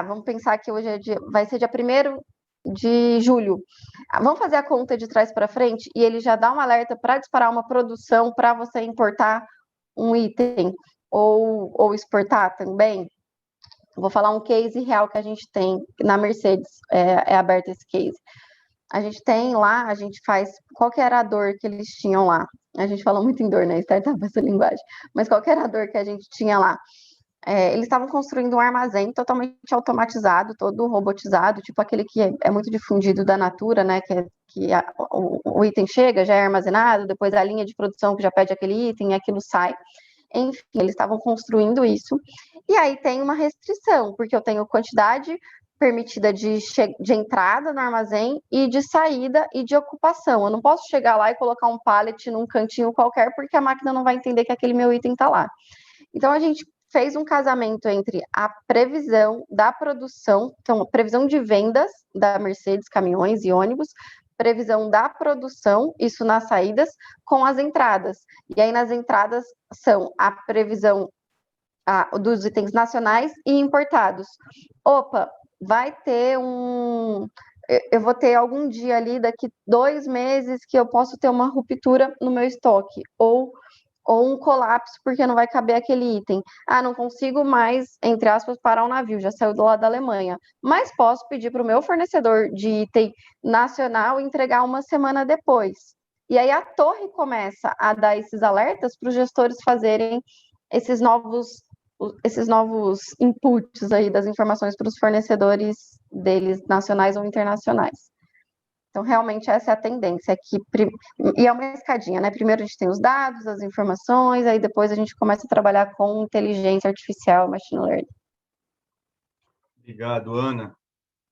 Speaker 5: Vamos pensar que hoje vai ser dia 1º de julho. Vamos fazer a conta de trás para frente e ele já dá um alerta para disparar uma produção para você importar um item ou exportar também. Vou falar um case real que a gente tem na Mercedes, é aberto esse case. A gente tem lá, a gente faz, qual que era a dor que eles tinham lá? A gente fala muito em dor, né? Startup essa linguagem. Mas qual que era a dor que a gente tinha lá? Eles estavam construindo um armazém totalmente automatizado, todo robotizado, tipo aquele que é muito difundido da Natura, né? O item chega, já é armazenado, depois a linha de produção que já pede aquele item, e aquilo sai. Enfim, eles estavam construindo isso. E aí tem uma restrição, porque eu tenho quantidade permitida de entrada no armazém e de saída e de ocupação. Eu não posso chegar lá e colocar um pallet num cantinho qualquer, porque a máquina não vai entender que aquele meu item está lá. Então, a gente fez um casamento entre a previsão da produção, então, a previsão de vendas da Mercedes, caminhões e ônibus, previsão da produção, isso nas saídas, com as entradas. E aí, nas entradas, são a previsão dos itens nacionais e importados. Opa, vai ter eu vou ter algum dia ali, daqui 2 meses, que eu posso ter uma ruptura no meu estoque, ou um colapso, porque não vai caber aquele item. Não consigo mais, entre aspas, parar o navio, já saiu do lado da Alemanha. Mas posso pedir para o meu fornecedor de item nacional entregar uma semana depois. E aí a torre começa a dar esses alertas para os gestores fazerem esses novos inputs aí das informações para os fornecedores deles, nacionais ou internacionais. Então, realmente, essa é a tendência. E é uma escadinha, né? Primeiro a gente tem os dados, as informações, aí depois a gente começa a trabalhar com inteligência artificial, machine learning.
Speaker 2: Obrigado, Ana.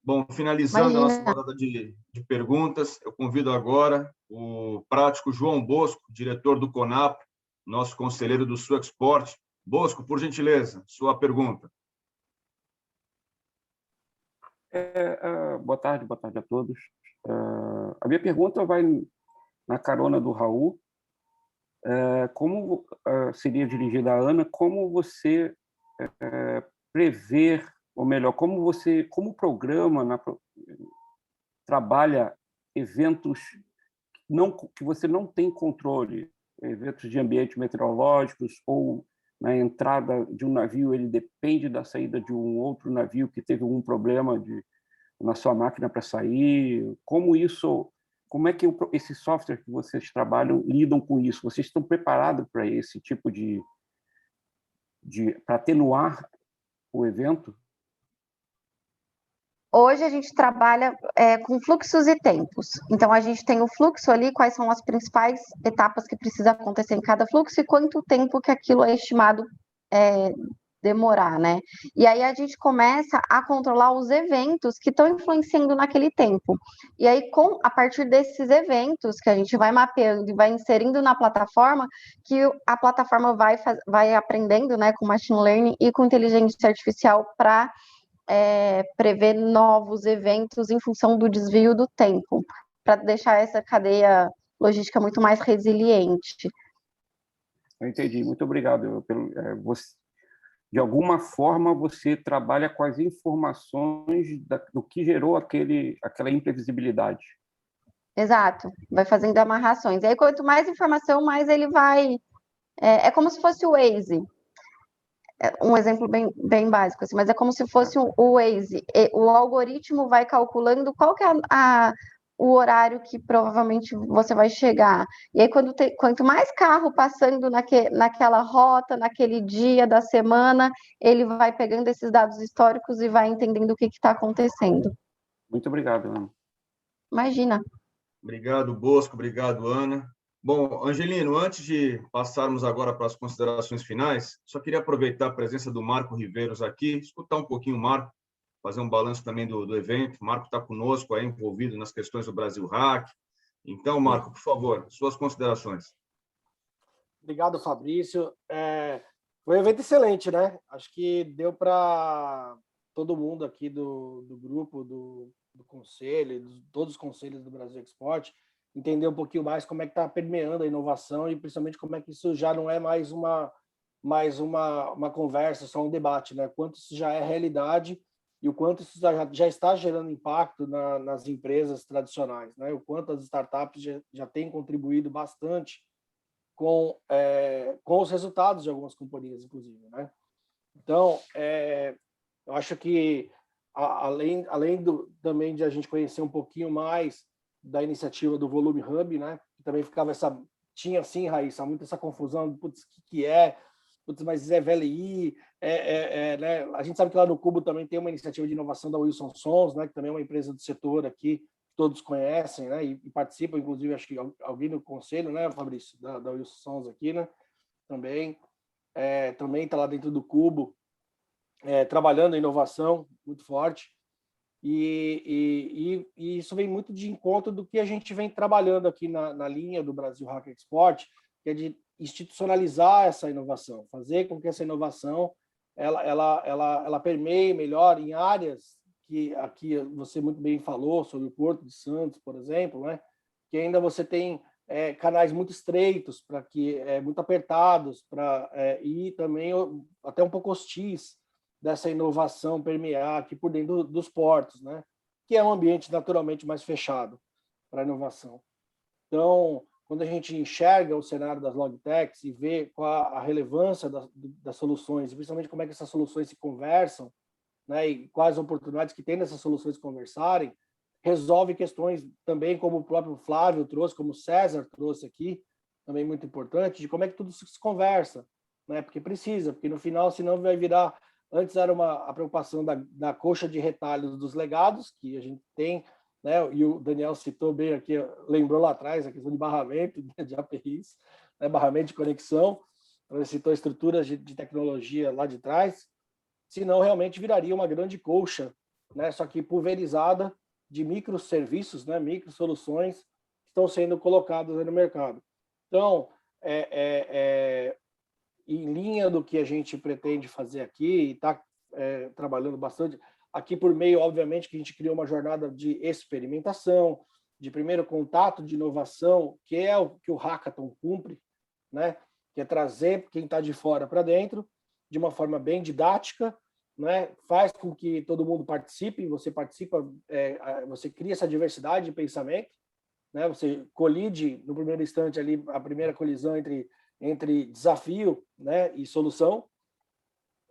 Speaker 2: Bom, finalizando a nossa rodada de perguntas, eu convido agora o prático João Bosco, diretor do CONAP, nosso conselheiro do Suexport. Bosco, por gentileza, sua pergunta.
Speaker 10: Boa tarde a todos. A minha pergunta vai na carona do Raul. Como seria dirigida a Ana, como você prever, ou melhor, como o programa trabalha eventos que você não tem controle, eventos de ambientes meteorológicos ou na entrada de um navio, ele depende da saída de um outro navio que teve algum problema na sua máquina para sair. Como é que esse software que vocês trabalham lidam com isso? Vocês estão preparados para esse tipo para atenuar o evento?
Speaker 5: Hoje a gente trabalha com fluxos e tempos. Então, a gente tem o fluxo ali, quais são as principais etapas que precisa acontecer em cada fluxo e quanto tempo que aquilo é estimado demorar, né? E aí a gente começa a controlar os eventos que estão influenciando naquele tempo. E aí, a partir desses eventos que a gente vai mapeando e vai inserindo na plataforma, que a plataforma vai aprendendo, né, com machine learning e com inteligência artificial para prever novos eventos em função do desvio do tempo, para deixar essa cadeia logística muito mais resiliente.
Speaker 10: Eu entendi, muito obrigado. De alguma forma, você trabalha com as informações do que gerou aquela imprevisibilidade.
Speaker 5: Exato, vai fazendo amarrações. E aí, quanto mais informação, mais ele vai... É como se fosse o Waze. Um exemplo bem básico, assim, mas é como se fosse o Waze. O algoritmo vai calculando qual que é o horário que provavelmente você vai chegar. E aí, quanto mais carro passando naquela rota, naquele dia da semana, ele vai pegando esses dados históricos e vai entendendo o que está acontecendo.
Speaker 10: Muito obrigado, Ana.
Speaker 5: Imagina.
Speaker 2: Obrigado, Bosco. Obrigado, Ana. Bom, Angelino, antes de passarmos agora para as considerações finais, só queria aproveitar a presença do Marco Riveiros aqui, escutar um pouquinho o Marco, fazer um balanço também do evento. O Marco está conosco aí, envolvido nas questões do Brasil Hack. Então, Marco, por favor, suas considerações.
Speaker 11: Obrigado, Fabrício. Foi um evento excelente, né? Acho que deu para todo mundo aqui do grupo, do conselho, todos os conselhos do Brasil Export, entender um pouquinho mais como é que está permeando a inovação e principalmente como é que isso já não é mais uma conversa, só um debate, né? Quanto isso já é realidade e o quanto isso já está gerando impacto nas empresas tradicionais, né? O quanto as startups já têm contribuído bastante com os resultados de algumas companhias, inclusive, né? Então, eu acho que, além também de a gente conhecer um pouquinho mais da iniciativa do Volume Hub, né? Que também tinha, assim, Raíssa, muito essa confusão, putz, o que é? Putz, mas é VLI, né? A gente sabe que lá no Cubo também tem uma iniciativa de inovação da Wilson Sons, né? Que também é uma empresa do setor aqui, todos conhecem, né? E participam, inclusive, acho que alguém no conselho, né, Fabrício, da Wilson Sons aqui, né? Também está lá dentro do Cubo, trabalhando a inovação muito forte. E isso vem muito de encontro do que a gente vem trabalhando aqui na linha do Brasil Hack Export, que é de institucionalizar essa inovação, fazer com que essa inovação ela permeie melhor em áreas que aqui você muito bem falou, sobre o Porto de Santos, por exemplo, né? Que ainda você tem canais muito estreitos, muito apertados, e também até um pouco hostis dessa inovação permear aqui por dentro dos portos, né? Que é um ambiente naturalmente mais fechado para a inovação. Então, quando a gente enxerga o cenário das logtechs e vê qual a relevância das soluções, e principalmente como é que essas soluções se conversam, né, e quais oportunidades que tem nessas soluções conversarem, resolve questões também, como o próprio Flávio trouxe, como o César trouxe aqui, também muito importante, de como é que tudo se conversa, né? Porque no final, senão vai virar... Antes era a preocupação da coxa de retalhos dos legados, que a gente tem, né? E o Daniel citou bem aqui, lembrou lá atrás, a questão de barramento de APIs, né? Barramento de conexão, então ele citou estruturas de tecnologia lá de trás, senão realmente viraria uma grande colcha, né? Só que pulverizada de microserviços, né? Microsoluções que estão sendo colocadas no mercado. Então, em linha do que a gente pretende fazer aqui, e está trabalhando bastante, aqui por meio, obviamente, que a gente criou uma jornada de experimentação, de primeiro contato de inovação, que é o que o Hackathon cumpre, né? Que é trazer quem está de fora para dentro, de uma forma bem didática, né? Faz com que todo mundo participe, você participa, você cria essa diversidade de pensamento, né? Você colide, no primeiro instante, ali, a primeira colisão entre desafio, né, e solução,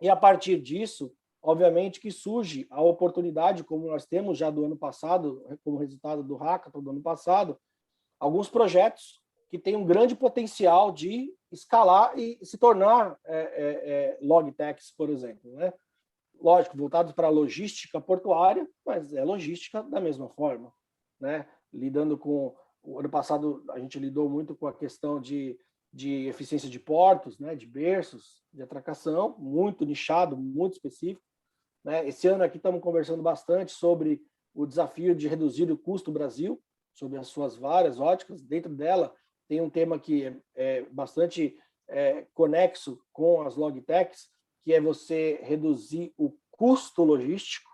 Speaker 11: e a partir disso, obviamente que surge a oportunidade, como nós temos já do ano passado, como resultado do Hackathon do ano passado, alguns projetos que têm um grande potencial de escalar e se tornar logtechs, por exemplo, né? Lógico, voltados para a logística portuária, mas é logística da mesma forma, né? Lidando com... O ano passado a gente lidou muito com a questão de eficiência de portos, né, de berços, de atracação, muito nichado, muito específico, né? Esse ano aqui estamos conversando bastante sobre o desafio de reduzir o custo do Brasil, sobre as suas várias óticas. Dentro dela tem um tema que é bastante conexo com as logtechs, que é você reduzir o custo logístico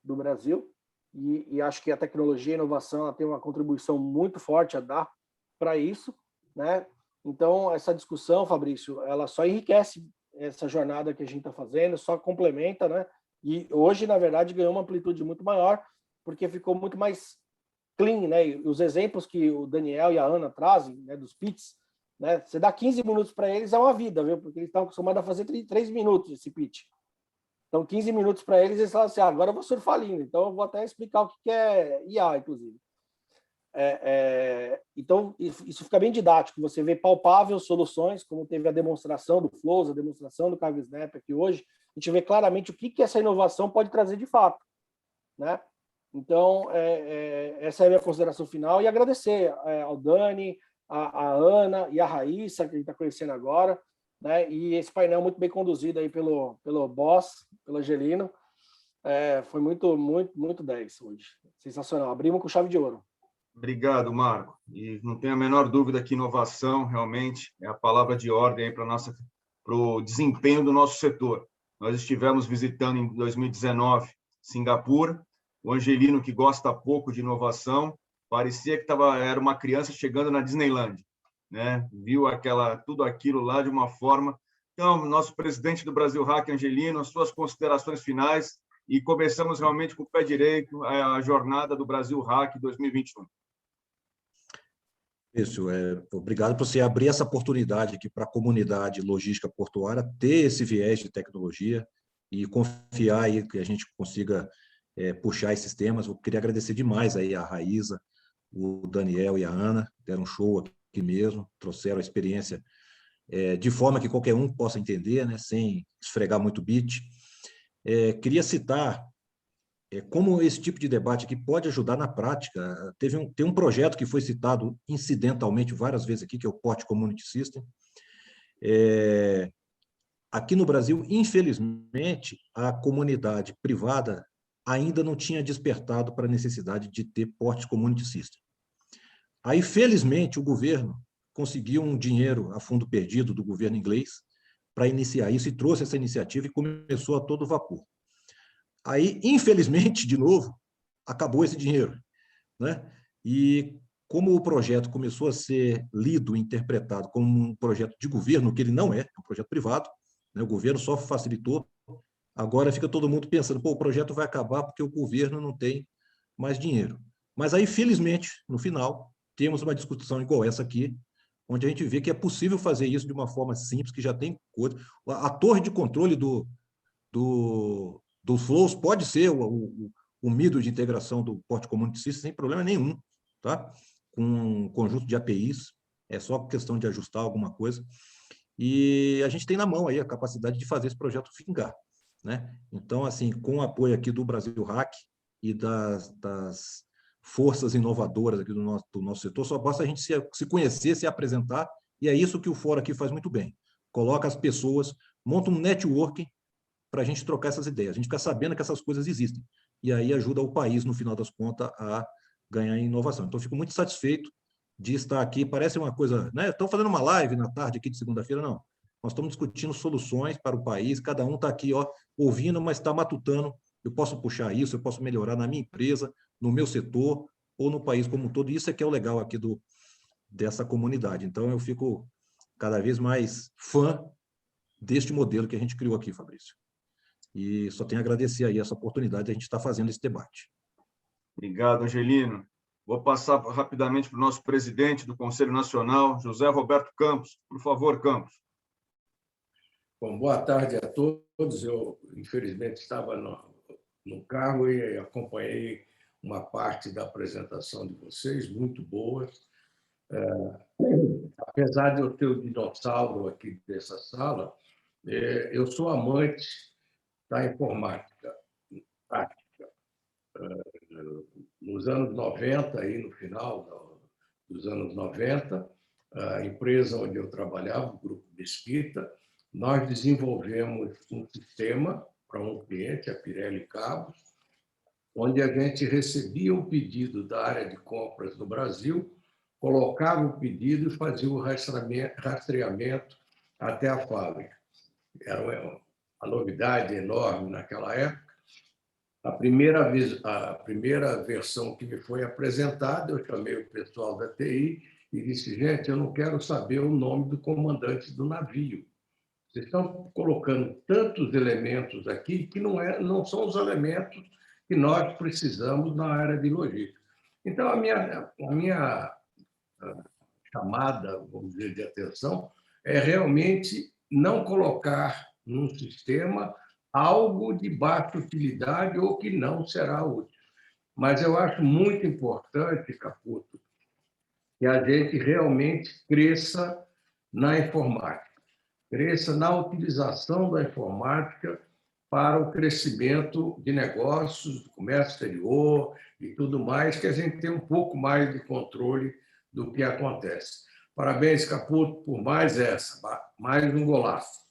Speaker 11: do Brasil, e acho que a tecnologia e a inovação ela tem uma contribuição muito forte a dar para isso, né? Então, essa discussão, Fabrício, ela só enriquece essa jornada que a gente está fazendo, só complementa, né? E hoje, na verdade, ganhou uma amplitude muito maior, porque ficou muito mais clean, né? E os exemplos que o Daniel e a Ana trazem, né, dos pitches, né? Você dá 15 minutos para eles, é uma vida, viu? Porque eles estão acostumados a fazer 3 minutos esse pitch. Então, 15 minutos para eles, eles falam assim, agora eu vou surfar lindo. Então, eu vou até explicar o que é IA, inclusive. Então, isso fica bem didático. Você vê palpáveis soluções, como teve a demonstração do Flows, a demonstração do CargoSnap aqui hoje. A gente vê claramente o que essa inovação pode trazer de fato, né? Então, essa é a minha consideração final. E agradecer ao Dani, a Ana e a Raíssa, que a gente está conhecendo agora, né? E esse painel muito bem conduzido aí pelo boss, pelo Angelino. Foi muito 10 hoje. Sensacional. Abrimos com chave de ouro.
Speaker 2: Obrigado, Marco. E não tenho a menor dúvida que inovação realmente é a palavra de ordem para o desempenho do nosso setor. Nós estivemos visitando em 2019 Singapura. O Angelino, que gosta pouco de inovação, parecia que era uma criança chegando na Disneyland, né? Viu tudo aquilo lá de uma forma. Então, nosso presidente do Brasil Hack, Angelino, as suas considerações finais, e começamos realmente com o pé direito a jornada do Brasil Hack 2021.
Speaker 3: Isso, obrigado por você abrir essa oportunidade aqui para a comunidade logística portuária ter esse viés de tecnologia e confiar aí que a gente consiga puxar esses temas. Eu queria agradecer demais aí a Raíssa, o Daniel e a Ana, deram um show aqui mesmo, trouxeram a experiência de forma que qualquer um possa entender, né, sem esfregar muito beat. Queria citar como esse tipo de debate aqui pode ajudar na prática. Tem um projeto que foi citado incidentalmente várias vezes aqui, que é o Port Community System. Aqui no Brasil, infelizmente, a comunidade privada ainda não tinha despertado para a necessidade de ter Port Community System. Aí, felizmente, o governo conseguiu um dinheiro a fundo perdido do governo inglês para iniciar isso, e trouxe essa iniciativa e começou a todo vapor. Aí, infelizmente, de novo, acabou esse dinheiro, né? E como o projeto começou a ser lido e interpretado como um projeto de governo, que ele não é um projeto privado, né? O governo só facilitou, agora fica todo mundo pensando, o projeto vai acabar porque o governo não tem mais dinheiro. Mas aí, felizmente, no final, temos uma discussão igual essa aqui, onde a gente vê que é possível fazer isso de uma forma simples, que já tem coisa. A torre de controle dos flows pode ser o middle de integração do Port Community System sem problema nenhum, tá? Com um conjunto de APIs, é só questão de ajustar alguma coisa. E a gente tem na mão aí a capacidade de fazer esse projeto vingar, né? Então, assim, com o apoio aqui do Brasil Hack e das forças inovadoras aqui do nosso setor, só basta a gente se conhecer, se apresentar, e é isso que o fórum aqui faz muito bem. Coloca as pessoas, monta um networking para a gente trocar essas ideias. A gente fica sabendo que essas coisas existem. E aí ajuda o país, no final das contas, a ganhar em inovação. Então, fico muito satisfeito de estar aqui. Parece uma coisa, né? Estamos fazendo uma live na tarde aqui de segunda-feira, não. Nós estamos discutindo soluções para o país, cada um está aqui, ouvindo, mas está matutando. Eu posso puxar isso, eu posso melhorar na minha empresa, no meu setor, ou no país como um todo. Isso é que é o legal aqui dessa comunidade. Então, eu fico cada vez mais fã deste modelo que a gente criou aqui, Fabrício. E só tenho a agradecer aí essa oportunidade de a gente estar fazendo esse debate.
Speaker 2: Obrigado, Angelino. Vou passar rapidamente para o nosso presidente do Conselho Nacional, José Roberto Campos. Por favor, Campos.
Speaker 12: Bom, boa tarde a todos. Eu, infelizmente, estava no carro e acompanhei uma parte da apresentação de vocês, muito boa. Apesar de eu ter o dinossauro aqui dessa sala, eu sou amante da informática tática. Nos anos 90, aí no final dos anos 90, a empresa onde eu trabalhava, o Grupo Mesquita, nós desenvolvemos um sistema para um cliente, a Pirelli Cabos, onde a gente recebia um pedido da área de compras no Brasil, colocava o pedido e fazia o rastreamento até a fábrica. Era uma novidade enorme naquela época. A primeira versão que me foi apresentada, eu chamei o pessoal da TI e disse, gente, eu não quero saber o nome do comandante do navio. Vocês estão colocando tantos elementos aqui que não são os elementos que nós precisamos na área de logística. Então, a minha chamada, vamos dizer, de atenção é realmente não colocar num sistema algo de baixa utilidade ou que não será útil. Mas eu acho muito importante, Caputo, que a gente realmente cresça na informática, cresça na utilização da informática para o crescimento de negócios, do comércio exterior e tudo mais, que a gente tem um pouco mais de controle do que acontece. Parabéns, Caputo, por mais um golaço.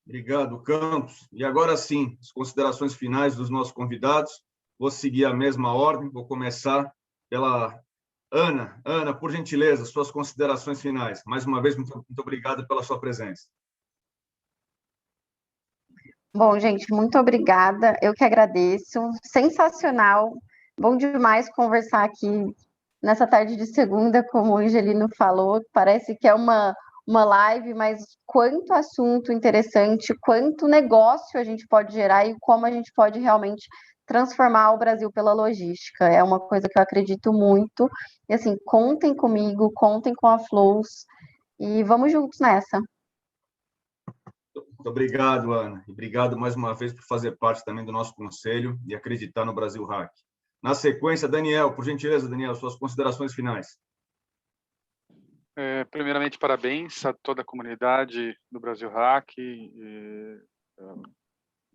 Speaker 2: Obrigado, Campos. E agora sim, as considerações finais dos nossos convidados. Vou seguir a mesma ordem, vou começar pela Ana. Ana, por gentileza, suas considerações finais. Mais uma vez, muito obrigado pela sua presença.
Speaker 5: Bom, gente, muito obrigada. Eu que agradeço. Sensacional. Bom demais conversar aqui nessa tarde de segunda, como o Angelino falou. Parece que é uma live, mas quanto assunto interessante, quanto negócio a gente pode gerar e como a gente pode realmente transformar o Brasil pela logística. É uma coisa que eu acredito muito. E assim, contem comigo, contem com a Flows e vamos juntos nessa.
Speaker 2: Muito obrigado, Ana. E obrigado mais uma vez por fazer parte também do nosso conselho e acreditar no Brasil Hack. Na sequência, Daniel, por gentileza, Daniel, suas considerações finais.
Speaker 7: Primeiramente, parabéns a toda a comunidade do Brasil Hack.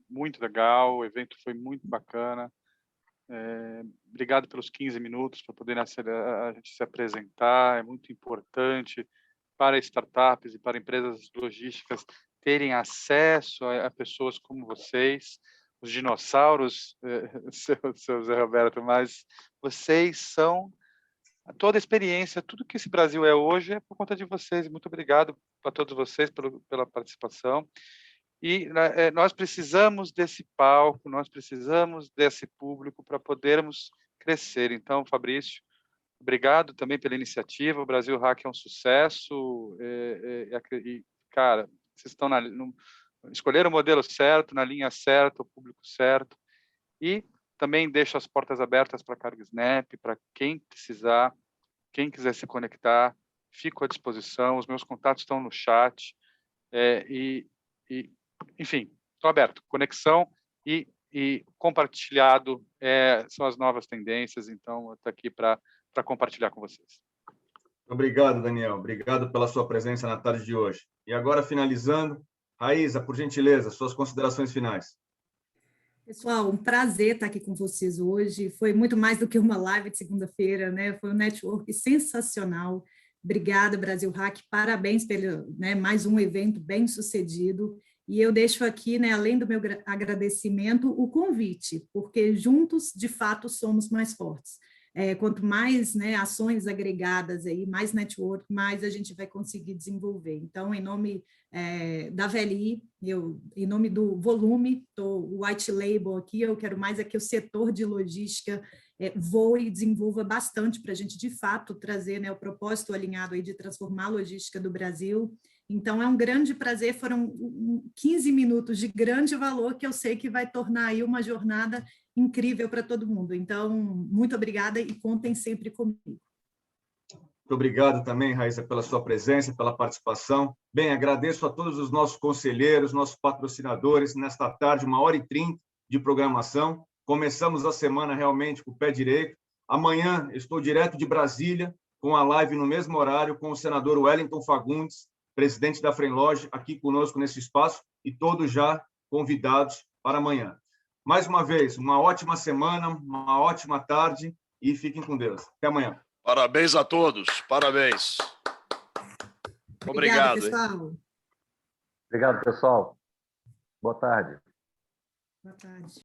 Speaker 7: Muito legal, o evento foi muito bacana. Obrigado pelos 15 minutos para poder a gente se apresentar. É muito importante para startups e para empresas logísticas terem acesso a pessoas como vocês, os dinossauros, seu Zé Roberto, mas vocês são toda a experiência, tudo que esse Brasil é hoje é por conta de vocês. Muito obrigado a todos vocês pela participação. E nós precisamos desse palco, nós precisamos desse público para podermos crescer. Então, Fabrício, obrigado também pela iniciativa. O Brasil Hack é um sucesso. E cara, vocês estão escolheram o modelo certo, na linha certa, o público certo. E também deixo as portas abertas para a CargoSnap, para quem precisar, quem quiser se conectar, fico à disposição. Os meus contatos estão no chat. Enfim, estou aberto. Conexão e compartilhado são as novas tendências. Então, eu estou aqui para compartilhar com vocês.
Speaker 2: Obrigado, Daniel. Obrigado pela sua presença na tarde de hoje. E agora, finalizando, Raíssa, por gentileza, suas considerações finais.
Speaker 6: Pessoal, um prazer estar aqui com vocês hoje. Foi muito mais do que uma live de segunda-feira, né? Foi um network sensacional. Obrigada, Brasil Hack. Parabéns pelo mais um evento bem sucedido. E eu deixo aqui, além do meu agradecimento, o convite, porque juntos, de fato, somos mais fortes. Quanto mais ações agregadas, aí, mais network, mais a gente vai conseguir desenvolver. Então, em nome da VLI, em nome do volume, o white label aqui, eu quero mais que o setor de logística voe e desenvolva bastante para a gente, de fato, trazer o propósito alinhado aí de transformar a logística do Brasil. Então, é um grande prazer, foram 15 minutos de grande valor que eu sei que vai tornar aí uma jornada incrível para todo mundo. Então, muito obrigada e contem sempre comigo.
Speaker 2: Muito obrigado também, Raíssa, pela sua presença, pela participação. Bem, agradeço a todos os nossos conselheiros, nossos patrocinadores, nesta tarde, 1h30 de programação. Começamos a semana realmente com o pé direito. Amanhã estou direto de Brasília, com a live no mesmo horário, com o senador Wellington Fagundes, presidente da Frenlog, aqui conosco nesse espaço, e todos já convidados para amanhã. Mais uma vez, uma ótima semana, uma ótima tarde, e fiquem com Deus. Até amanhã.
Speaker 8: Parabéns a todos. Parabéns. Obrigado.
Speaker 6: Obrigada, pessoal.
Speaker 9: Obrigado, pessoal. Boa tarde.
Speaker 6: Boa tarde.